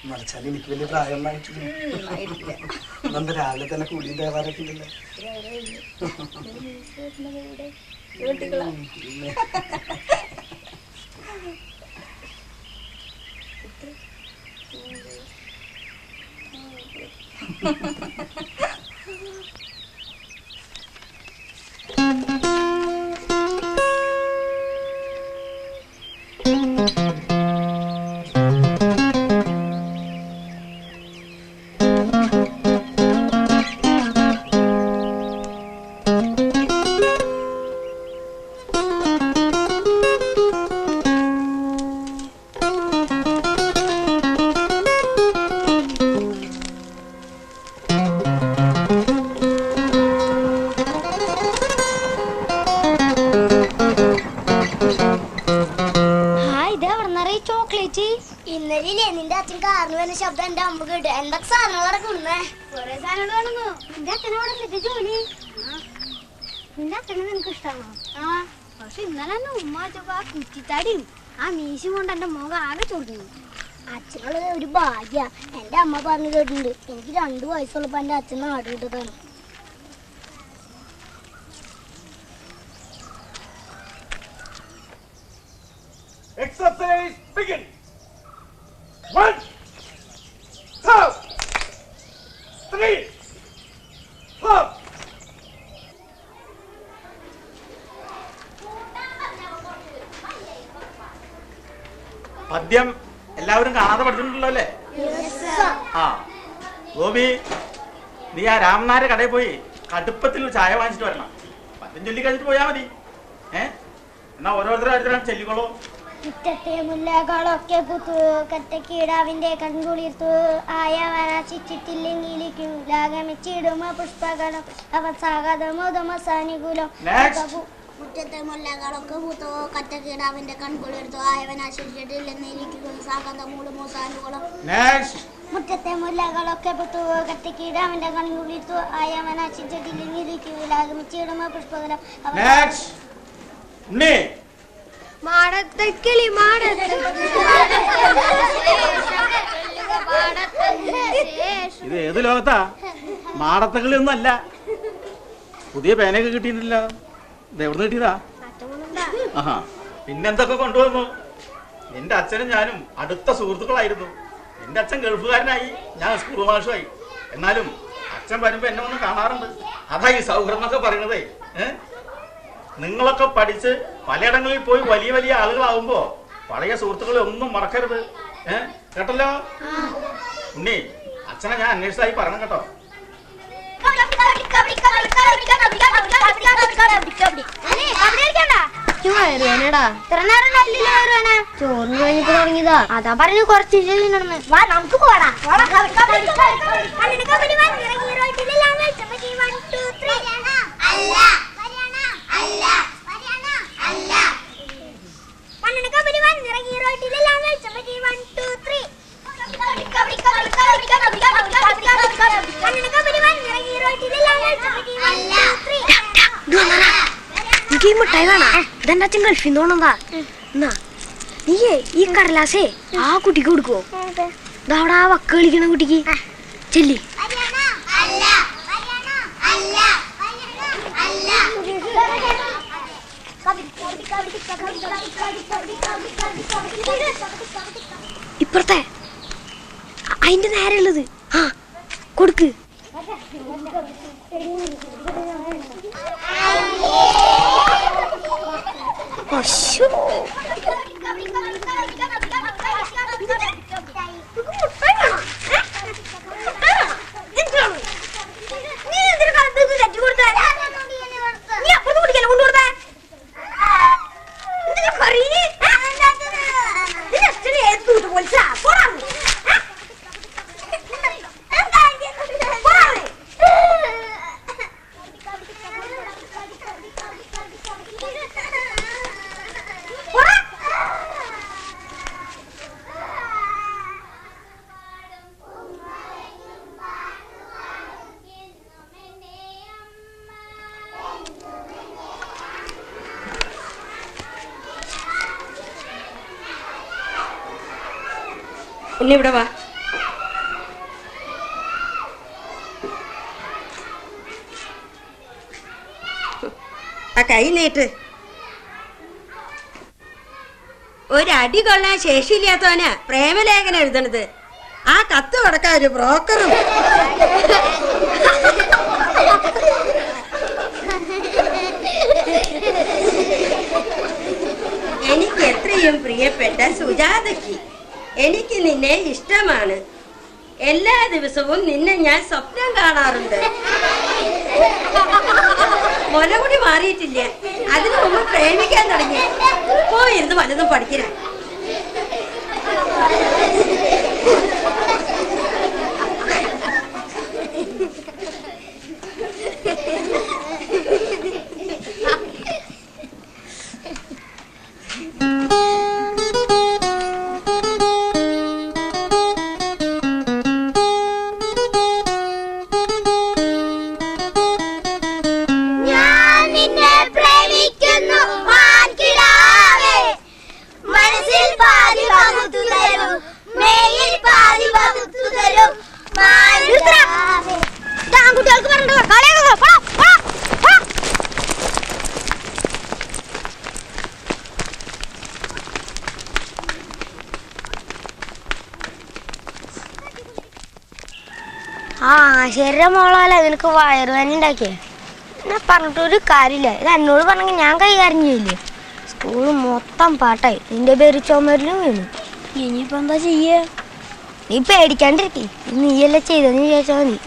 മറിച്ചാൽ എനിക്ക് വലിയ പ്രായം ആയിട്ടില്ല. എന്താ രാവിലെ തന്നെ കൂടിയും തേവാറൊക്കെ ഇല്ലല്ലോ. ഇന്നലെ നിന്റെ അച്ഛൻ കാറിന് വരുന്ന ശബ്ദം എന്റെ അമ്മ കേട്ടു. എന്തൊക്കെ സാധനങ്ങളൊക്കെ കൊണ്ടുവന്നേ? കുറെ സാധനങ്ങൾ കാണുന്നു. നിന്റെ അച്ഛനോട് എന്നിട്ട് ജോലി? നിന്റെ അച്ഛനെ നിനക്ക് ഇഷ്ടമാണോ? ആ, പക്ഷെ ഇന്നലെ എന്നെ ഉമ്മ വെച്ചപ്പോ ആ കുറ്റിത്താടിയും ആ മീശയും കൊണ്ട് എന്റെ മുഖം ആകെ ചൊറിഞ്ഞു. അച്ഛനുള്ളത് ഒരു ഭാഗ്യ. എന്റെ അമ്മ പറഞ്ഞു കേട്ടിട്ടുണ്ട്, എനിക്ക് 2 വയസ്സുള്ളപ്പോ എന്റെ അച്ഛൻ നാട് വിട്ടതാണ്. Exercise begin. 1, 2, 3, 4. പദ്യം എല്ലാവരും കാണാതെ പഠിച്ചിട്ടുണ്ടല്ലോ അല്ലേ? ആ ഗോപി, നീ ആ രാമനാര കടയിൽ പോയി കടുപ്പത്തിൽ ചായ വാങ്ങിച്ചിട്ട് വരണം. പദ്യം ചൊല്ലി കഴിഞ്ഞിട്ട് പോയാ മതി. എന്നാ ഓരോരുത്തരും ചെല്ലിക്കോളൂ. മുറ്റത്തെ മുല്ലകളൊക്കെ പുത്തു, കറ്റക്കീടാവിന്റെ കൺകുളിർത്തു, ആയവനാശിച്ചിട്ടില്ലെങ്കിലിക്കും ലാഗമിച്ചിടുമ പുഷ്പകണം അവസാഗതമോദമസാനുകൂലം. മുറ്റത്തെ മുല്ലകളൊക്കെ പൂത്തു, കറ്റക്കീടാവിന്റെ കൺകുളിർത്തു, ആയവനാശിച്ചിട്ടില്ലെന്നിരിക്കും സാഗതമൂലമോസാനുകൂലം. മുറ്റത്തെ മുല്ലകളൊക്കെ പുത്തു, കറ്റക്കീടാവിന്റെ കൺകുളിർത്തു, ആയവനാശിച്ചിട്ടില്ലെന്നിരിക്കും ലാഗമിച്ചിടുമ പുഷ്പകണം. മാടത്തക്കിളി ഇത് ഏത് ലോകത്താ? മാടത്തക്കിളി ഒന്നും അല്ല. പുതിയ പേനയൊക്കെ കിട്ടിയിട്ടില്ല. ഇത് എവിടെ കിട്ടിയതാ? ആഹാ, പിന്നെന്തൊക്കെ കൊണ്ടുവന്നു? നിന്റെ അച്ഛനും ഞാനും അടുത്ത സുഹൃത്തുക്കളായിരുന്നു. നിന്റെ അച്ഛൻ ഗൾഫുകാരനായി, ഞാൻ സ്കൂൾ മാഷുമായി. എന്നാലും അച്ഛൻ വരുമ്പോ എന്നെ ഒന്ന് കാണാറുണ്ട്. അതാ ഈ സൗഹൃദം എന്നൊക്കെ പറയണതേ. നിങ്ങളൊക്കെ പഠിച്ച് പലയിടങ്ങളിൽ പോയി വലിയ വലിയ ആളുകളാവുമ്പോ പഴയ സുഹൃത്തുക്കളെ ഒന്നും മറക്കരുത്. കേട്ടല്ലോ? ഉണ്ണി, അച്ഛനെ ഞാൻ അന്വേഷിച്ചായി പറയണം കേട്ടോ. ചോറിന് കഴിഞ്ഞിട്ട് തുടങ്ങിയതാ. അതാ പറഞ്ഞു കുറച്ച് വാ നമുക്ക് പോടാ. എനിക്ക് ഈ മിഠായി വേണ. ഇതെന്റെ അച്ഛൻ ഗൾഫിൽ നിന്ന് തോന്നണ്ടാ. എന്നാ നീയേ ഈ കടലാസേ ആ കുട്ടിക്ക് കൊടുക്കുവോ? ഇതവിടെ ആ വക്ക് കളിക്കണ കുട്ടിക്ക് ചെല്ലി. ഇപ്പുറത്തെ അതിന്റെ നേരെ ഉള്ളത് ആ കൊടുക്ക്. ഉണ്ണി ഇവിടെ വാ. ആ കൈ നീട്ട്. ഒരടി കൊള്ളാൻ ശേഷിയില്ലാത്തവനാ പ്രേമലേഖനം എഴുതണത്. ആ കത്ത് കൊടുക്കാൻ ഒരു ബ്രോക്കറും. എനിക്ക് എത്രയും പ്രിയപ്പെട്ട സുജാതയ്ക്ക്, എനിക്ക് നിന്നെ ഇഷ്ടമാണ്. എല്ലാ ദിവസവും നിന്നെ ഞാൻ സ്വപ്നം കാണാറുണ്ട്. മുലകുടി മാറിയിട്ടില്ല, അതിനു മുമ്പ് പ്രേമിക്കാൻ തുടങ്ങി. പോയിരുന്ന് വല്ലതും പഠിക്കണ. ആ ശരീരം മോളല്ലേ നിനക്ക് വയറുവേദന ഉണ്ടാക്കിയേ. ഞാൻ പറഞ്ഞിട്ടൊരു കാര്യമില്ല. ഇത് എന്നോട് പറഞ്ഞെങ്കിൽ ഞാൻ കൈകാര്യം ചെയ്യില്ലേ. സ്കൂള് മൊത്തം പാട്ടായി, നിന്റെ പേര് ചുമരിലും വീണു. ഇനിയിപ്പോ എന്താ ചെയ്യേ? നീ പേടിക്കാണ്ടിരിക്കേ, നീയല്ലേ ചെയ്തെന്ന് വിചാരിച്ചാൽ മതി.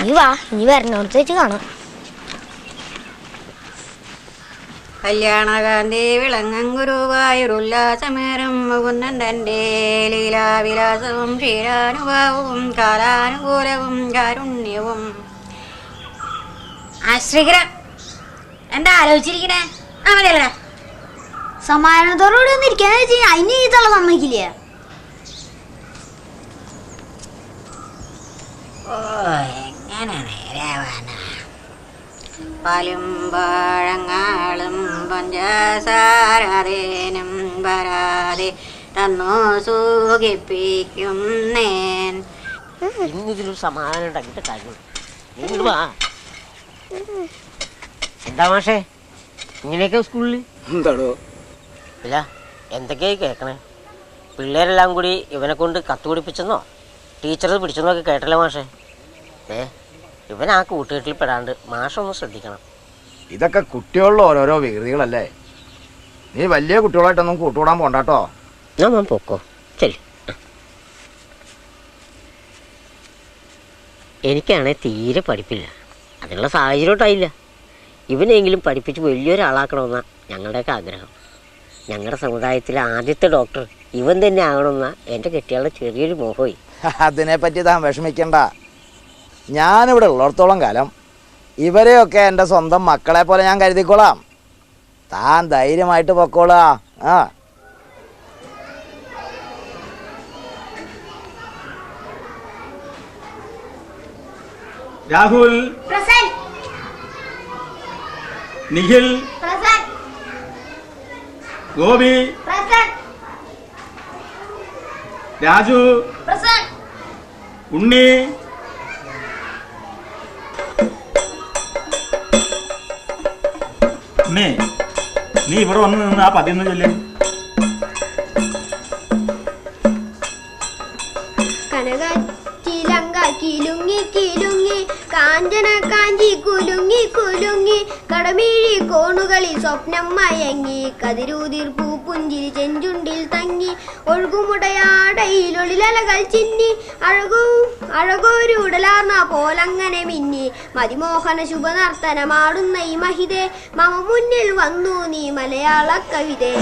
നീ വാ, ഇനി വരണോടത്ത് വെച്ച് കാണാം. കല്യാണകാന്തി വിളങ്ങം ഗുരുവായൂരുല്ലാസമേരം മുകുന്ദന്റെ ലീലാവിലാസവും ക്ഷീരാനുഭാവവും കാലാനുകൂലവും കാരുണ്യവും. ആശ്രീകര എന്താ ആലോചിച്ചിരിക്കണേ? അവരല്ലേ സമാധാനത്തോടുകൂടി ഒന്ന് ഇരിക്കാന്ന് വെച്ച് അതിന് ഈ തള്ള സമ്മതിക്കില്ല. ഓ എങ്ങനെ നേരാവാനാ? പാലും പഴങ്ങളും പഞ്ചസാരേനും വരാതെ തന്നു സുഖിപ്പിക്കും നേൻ. ഇന്നിതിലൊരു സമാധാനം ഉണ്ടാക്കിയിട്ട് കാര്യം. എന്താ മാഷേ ഇങ്ങനെയൊക്കെ സ്കൂളിൽ? എന്താണോ ഇല്ല, എന്തൊക്കെയായി കേൾക്കണേ? പിള്ളേരെല്ലാം കൂടി ഇവനെ കൊണ്ട് കത്ത് പിടിപ്പിച്ചെന്നോ ടീച്ചർ പിടിച്ചെന്നോ ഒക്കെ കേട്ടല്ലോ മാഷേ. ഇവൻ ആ കൂട്ടുകെട്ടിൽ പെടാണ്ട് മാഷൊന്ന് ശ്രദ്ധിക്കണം. ഇതൊക്കെ കുട്ടികളുടെ ഓരോരോ വികൃതികളല്ലേ. നീ വലിയ കുട്ടികളായിട്ടൊന്നും കൂട്ടുകൂടാൻ പോണ്ടാട്ടോ. ഞാൻ പൊക്കോ. ശരി. എനിക്കാണെങ്കിൽ തീരെ പഠിപ്പില്ല, അതിനുള്ള സാഹചര്യമായില്ല. ഇവനെങ്കിലും പഠിപ്പിച്ച് വലിയൊരാളാക്കണമെന്നാണ് ഞങ്ങളുടെയൊക്കെ ആഗ്രഹം. ഞങ്ങളുടെ സമുദായത്തിലെ ആദ്യത്തെ ഡോക്ടർ ഇവൻ തന്നെ ആകണമെന്നാ എൻ്റെ കെട്ടിയാളുടെ ചെറിയൊരു മോഹമായി. അതിനെപ്പറ്റി താൻ വിഷമിക്കണ്ട. ഞാനിവിടെ ഉള്ളിടത്തോളം കാലം ഇവരെയൊക്കെ എൻ്റെ സ്വന്തം മക്കളെ പോലെ ഞാൻ കരുതിക്കോളാം. താൻ ധൈര്യമായിട്ട് പൊക്കോളാ. ആ രാഹുൽ, നിഖിൽ, ഗോപി, രാജു, ഉണ്ണി, ഉണ്ണി നീ ഇവിടെ വന്ന് നിന്ന് ആ പതിയൊന്ന് ചൊല്ലേ. കനകച്ചിലങ്ക കിലുങ്ങി കിലുങ്ങി കാഞ്ചന കാഞ്ചി കുലുങ്ങി കുലുങ്ങി കടമിഴി കോണുകളിൽ സ്വപ്നം മയങ്ങി കതിരൂതിർ പൂപ്പുഞ്ചിരി ചെഞ്ചുണ്ടിൽ തങ്ങി ഒഴുകുമുടയാടയിലൊളിലകൾ ചിന്നി അഴകോരുടലാർന്ന പോലങ്ങനെ മിന്നി മതിമോഹന ശുഭനർത്തനമാടുന്ന ഈ മഹിതേ മമ മുന്നിൽ വന്നു നീ മലയാള കവിതേ.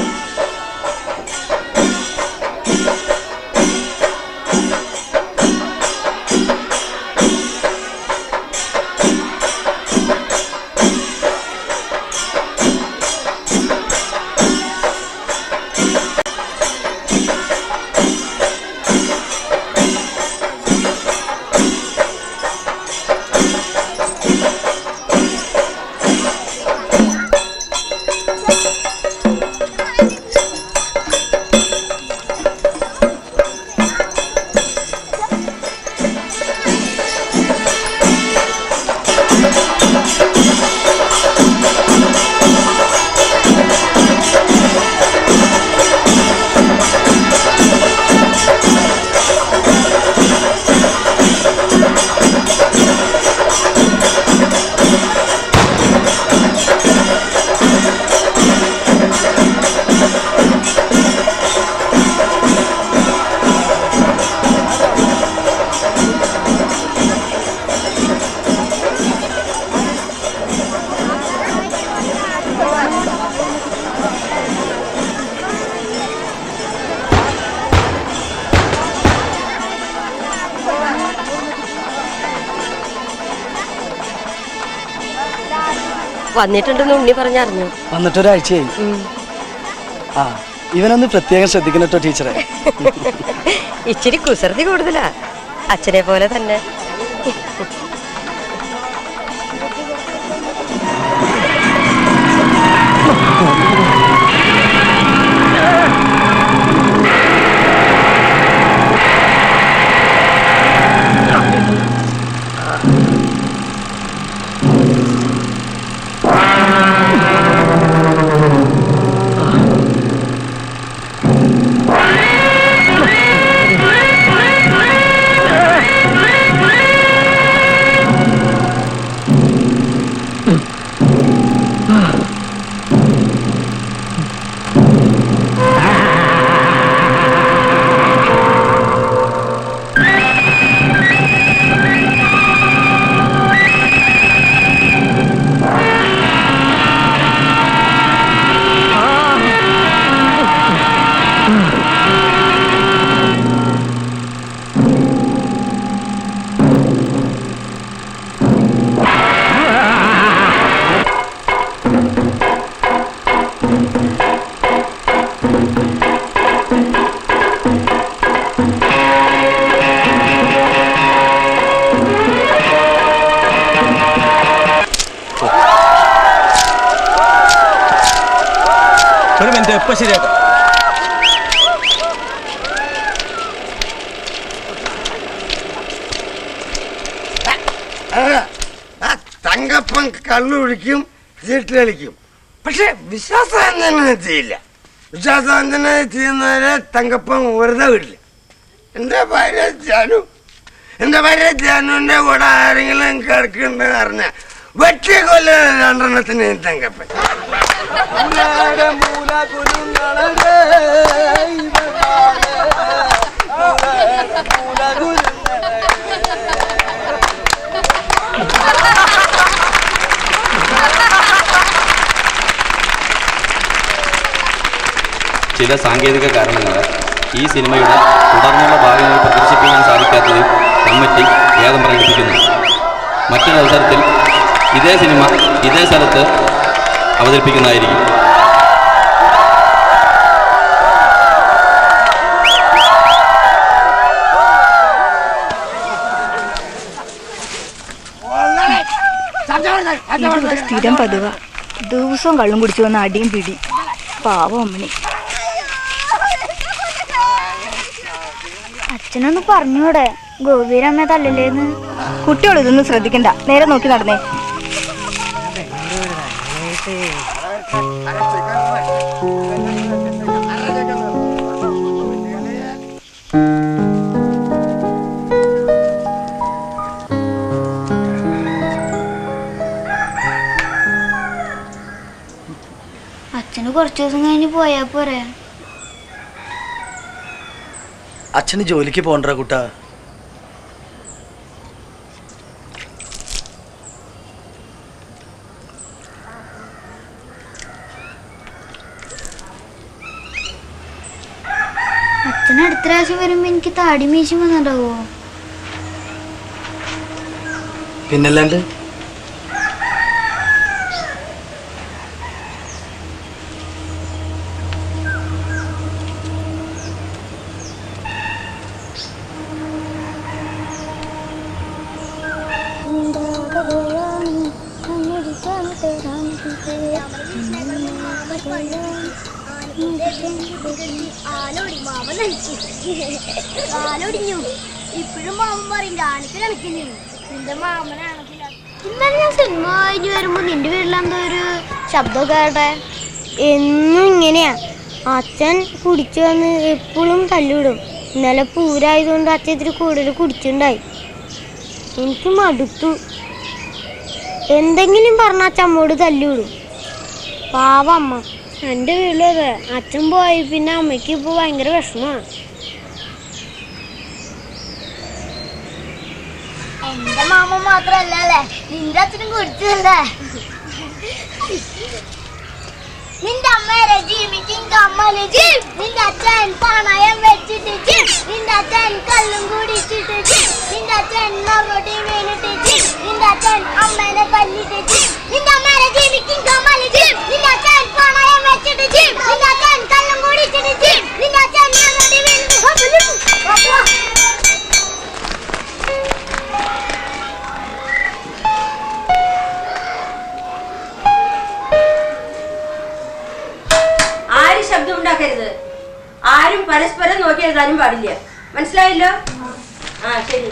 വന്നിട്ടുണ്ടെന്ന് ഉണ്ണി പറഞ്ഞറിഞ്ഞു. വന്നിട്ടൊരാഴ്ചയായി. ആ ഇവനൊന്ന് പ്രത്യേകം ശ്രദ്ധിക്കണം കേട്ടോ ടീച്ചറെ. ഇച്ചിരി കുസൃതി കൂടുതലാ, അച്ഛനെ പോലെ തന്നെ. ഒരു മിനിറ്റ്, എപ്പോ ശരിയാക്കാം. തങ്കപ്പൻ കള്ളു കുടിക്കും, ചീട്ട് കളിക്കും, പക്ഷെ വിശ്വാസവഞ്ചന ചെയ്യില്ല. വിശ്വാസവഞ്ചന ചെയ്യുന്നവരെ തങ്കപ്പൻ വെറുതെ വിടില്ല. എന്റെ ഭാര്യ ജാനുവിന്റെ കൂടെ ആരെങ്കിലും കിടക്കുന്നുണ്ടെന്ന് പറഞ്ഞ വെട്ടി കൊല്ല രണ്ടെണ്ണത്തിന് തങ്കപ്പൻ. ചില സാങ്കേതിക കാരണങ്ങളാൽ ഈ സിനിമയുടെ തുടർന്നുള്ള ഭാഗങ്ങൾ പ്രദർശിപ്പിക്കാൻ സാധിക്കാത്തതിൽ കമ്മിറ്റി ഖേദം പ്രകടിപ്പിക്കുന്നു. മറ്റൊരവസരത്തിൽ ഇതേ സിനിമ ഇതേ സ്ഥലത്ത് അവതരിപ്പിക്കുന്നതായിരിക്കും. സ്ഥിരം പതിവ, ദിവസവും കള്ളും കുടിച്ചു വന്ന അടിയും പിടി. പാവം അമ്മണി. അച്ഛനൊന്ന് പറഞ്ഞൂടെ ഗോപീരമ്മ തല്ലല്ലേന്ന്? കുട്ടികൾ ഇതൊന്നും ശ്രദ്ധിക്കണ്ട, നേരെ നോക്കി നടന്നേ. അച്ഛന് കുറച്ചു ദിവസം കഴിഞ്ഞ് പോയാ പോരെ? അച്ഛന് ജോലിക്ക് പോകണ്ട കുട്ടാ. അച്ഛൻ അടുത്ത പ്രാവശ്യം വരുമ്പോ എനിക്ക് താടി മീശം വന്നിട്ടാവോ? പിന്നല്ലാണ്ട്. ഇപ്പോഴും മാമൻ പറയും രാണിക്ക് കളിക്കുന്നു. നിന്റെ മാമനാണെങ്കിൽ ഇന്നലെ ഞാൻ സിനിമ കഴിഞ്ഞ് വരുമ്പോ നിന്റെ വീട്ടിലെന്തോ ഒരു ശബ്ദം കേട്ടെ. എന്നും ഇങ്ങനെയാ, അച്ഛൻ കുടിച്ചു വന്ന് എപ്പോഴും തല്ലിവിടും. ഇന്നലെ പൂരായതുകൊണ്ട് അച്ഛൻ ഇത്തിരി കൂടുതൽ കുടിച്ചിട്ടുണ്ടായി. എനിക്ക് മടുത്തു. എന്തെങ്കിലും പറഞ്ഞ അച്ഛമ്മോട് തല്ലിവിടും. പാവമ്മ. എൻ്റെ വീട്ടിലതെ അച്ഛൻ പോയി പിന്നെ അമ്മയ്ക്ക് ഇപ്പോൾ ഭയങ്കര വിഷമമാണ്. എന്റെ മാമൻ മാത്രല്ലേ, നിന്റെ അച്ഛനും കുടിച്ചല്ലേ. നിന്റെ അമ്മ നിന്റെ അച്ഛൻ പണയം വെച്ചിട്ട്, നിന്റെ അച്ഛൻ കള്ളും കുടിച്ചിട്ട്, നിന്റെ അച്ഛൻ അങ്ങോട്ടും വീണിട്ട്, നിന്റെ അച്ഛൻ അമ്മേനെ തല്ലിട്ട്, നിന്റെ അമ്മേനെ ആരും ശബ്ദം ഉണ്ടാക്കരുത്. ആരും പരസ്പരം നോക്കി എഴുതാനും പാടില്ല. മനസ്സിലായല്ലോ? ആ ശരി.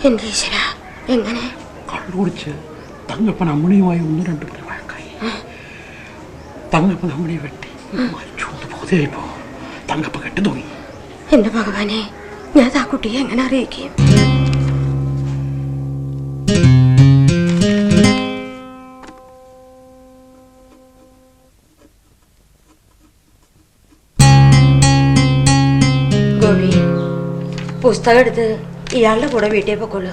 എന്റെ ഈശ്വര, എങ്ങനെ? കള്ളുടിച്ച് തങ്ങപ്പൻ അമ്മണിയുമായി 1-2 പേര് വഴക്കായി. തങ്ങപ്പൻ അമ്മണിയെ വെട്ടി ബോധയായിപ്പോ തങ്കപ്പ കെട്ടി തൂങ്ങി. എന്റെ ഭഗവാനെ, ഞാൻ ആ കുട്ടിയെ എങ്ങനെ അറിയിക്കും? ഗോപി, പുസ്തകം എടുത്ത് ഇയാളുടെ കൂടെ വീട്ടിൽ പൊക്കോളൂ.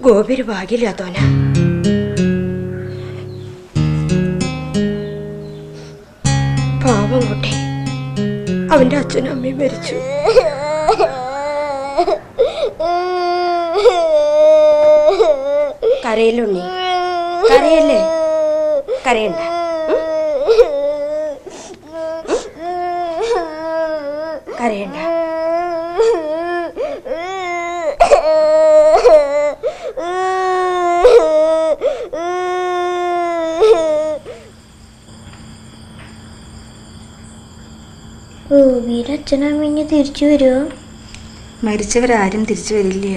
ഗോപി ഒരു ഭാഗ്യമില്ലാത്തവനാ. പാവം കുട്ടി, അവന്റെ അച്ഛനും അമ്മയും മരിച്ചു. കരയിലുണ്ണി, കരയല്ലേ? കരയണ്ട. കരയണ്ട. ഗോപിയുടെ അച്ഛനമ്മ തിരിച്ചു വരുമോ? മരിച്ചവരാരും തിരിച്ചു വരില്ല.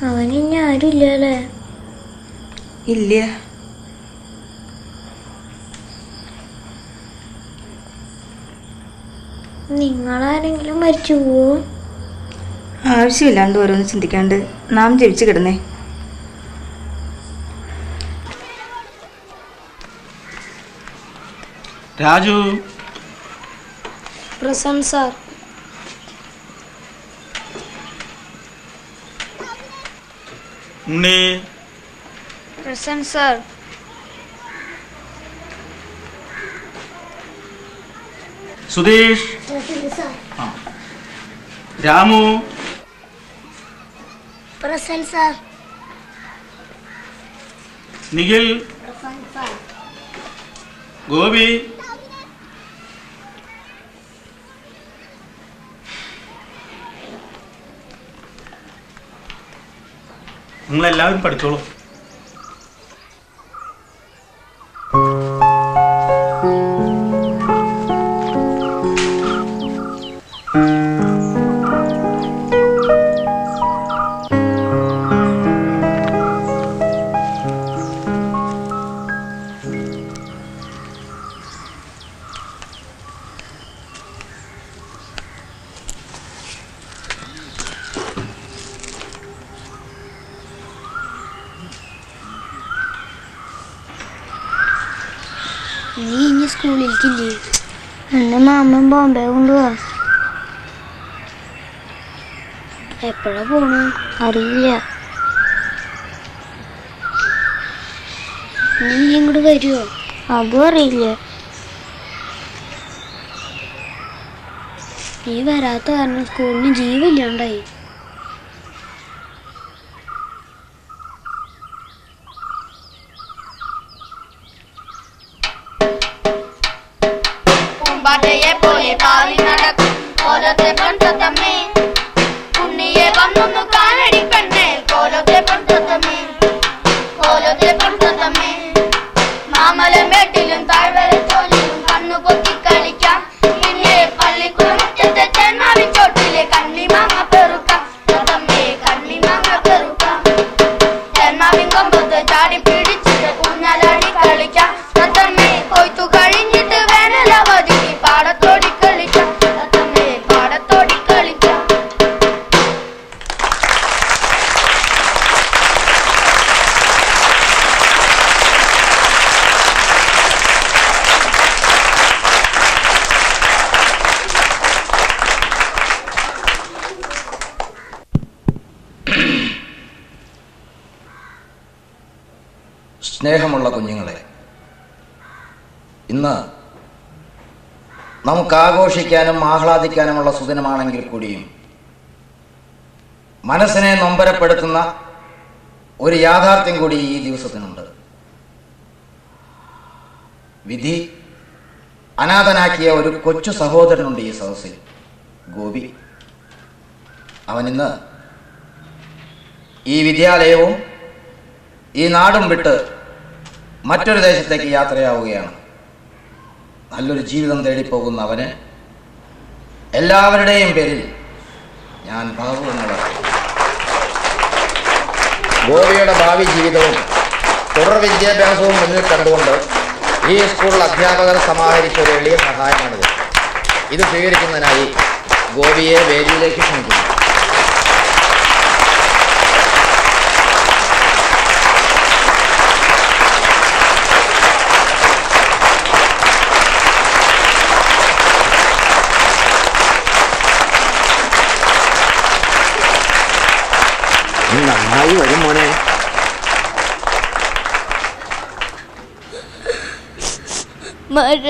അവനിനി ആരുമില്ലല്ലേ? ഇല്ല. നിങ്ങളാരെങ്കിലും മരിച്ചു പോവോ? ആവശ്യമില്ലാണ്ട് ഓരോന്ന് ചിന്തിക്കാണ്ട് നാം ജയിച്ചു കിടന്നേ. Raju. Present sir. Unni. Present sir. Sudheesh. Ramu. Present sir. Nikhil. Gopi. നിങ്ങളെല്ലാവരും പഠിച്ചോളൂ. നീ ഇനി സ്കൂളിലേക്കില്ലേ? എന്നെ മാമൻ ബോംബെ കൊണ്ടുപോവാ. എപ്പോഴാ പോണു? അറിയില്ല. നീ ഇങ്ങോട്ട് വരുമോ? അതും അറിയില്ല. നീ വരാത്ത കാരണം സ്കൂളിന് ജീവമില്ലാണ്ടായി. പൂമ്പാറ്റയെ പോലെ പാറി നടക്കും കോലത്തെ പണ്ടത്തമ്മേ, ഉണ്ണിയെ വന്നൊന്നു കാണടി പെണ്ണേ, കോലത്തെ പണ്ടത്തമ്മേ, കോലത്തെ പണ്ടത്തമ്മേ. മാമലം മേട്ടിലും താഴ്വര തോലിലും കണ്ണു പൊത്തി കളിക്കാം, പിന്നെ പള്ളിക്കുളത്തെ തെന്നാവിച്ചോട്ടിലെ കണ്ണിമാങ്ങ പെറുക്കാം, തത്തമ്മേ കണ്ണിമാങ്ങ പെറുക്കാം. തെന്നാവിൻ കൊമ്പത്ത് ചാടി പിടിച്ചിട്ട് ഊഞ്ഞാല സ്നേഹമുള്ള കുഞ്ഞുങ്ങളെ, ഇന്ന് നമുക്ക് ആഘോഷിക്കാനും ആഹ്ലാദിക്കാനുമുള്ള സുദിനമാണെങ്കിൽ കൂടിയും മനസ്സിനെ നൊമ്പരപ്പെടുത്തുന്ന ഒരു യാഥാർത്ഥ്യം കൂടി ഈ ദിവസത്തിനുണ്ട്. വിധി അനാഥനാക്കിയ ഒരു കൊച്ചു സഹോദരനുണ്ട് ഈ സദസ്സിൽ, ഗോപി. അവനിന്ന് ഈ വിദ്യാലയവും ഈ നാടും വിട്ട് മറ്റൊരു ദേശത്തേക്ക് യാത്രയാവുകയാണ്. നല്ലൊരു ജീവിതം തേടിപ്പോകുന്ന അവന് എല്ലാവരുടെയും പേരിൽ ഞാൻ ബാബു എന്ന് പറയും. ഗോപിയുടെ ഭാവി ജീവിതവും തുടർ വിദ്യാഭ്യാസവും മുന്നിൽ കണ്ടുകൊണ്ട് ഈ സ്കൂളിൽ അധ്യാപകർ സമാഹരിച്ച ഒരു എളിയ സഹായമാണിത്. ഇത് സ്വീകരിക്കുന്നതിനായി ഗോപിയെ വേദിയിലേക്ക് ക്ഷണിക്കുന്നു. നന്നായി വരും മോനെ. മാഷ,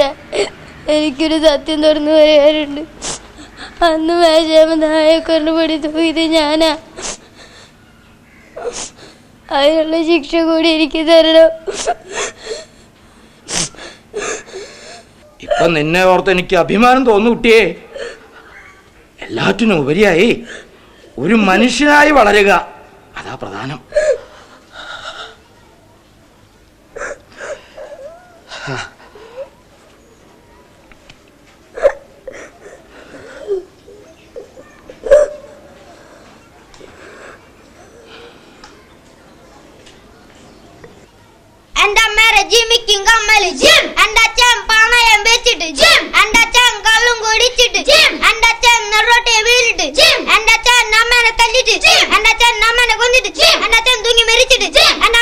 എനിക്കൊരു സത്യം തുറന്നു പറയാറുണ്ട്. അന്ന് മേശാമ നായെ കൊണ്ട് പഠിച്ചു ഇത് ഞാനാ. അതിനുള്ള ശിക്ഷ കൂടി എനിക്ക് തരണം. ഇപ്പൊ നിന്നെ ഓർത്ത് എനിക്ക് അഭിമാനം തോന്നുന്നു കുട്ടിയെ. എല്ലാറ്റിനും ഉപരിയായി ഒരു മനുഷ്യനായി വളരുക, അതാ പ്രധാനം. എന്റെ അമ്മേരെ ജിമിക്കും കമ്മല് ജിം, എന്റെ അച്ഛൻ പണയം വെച്ചിട്ട് ജിം, എന്റെ അച്ഛൻ കള്ളും കുടിച്ചിട്ട് ജിം, എന്റെ അച്ഛൻ നെറോട്ടെ വീണിട്ട് ജിം, എന്റെ അച്ഛൻ അമ്മേനെ തല്ലിട്ട് ജിം, എന്റെ അച്ഛൻ അമ്മേനെ കൊന്നിട്ട് ജിം, എന്റെ അച്ഛൻ തൂങ്ങി മരിച്ചിട്ട് ജിം, എന്റെ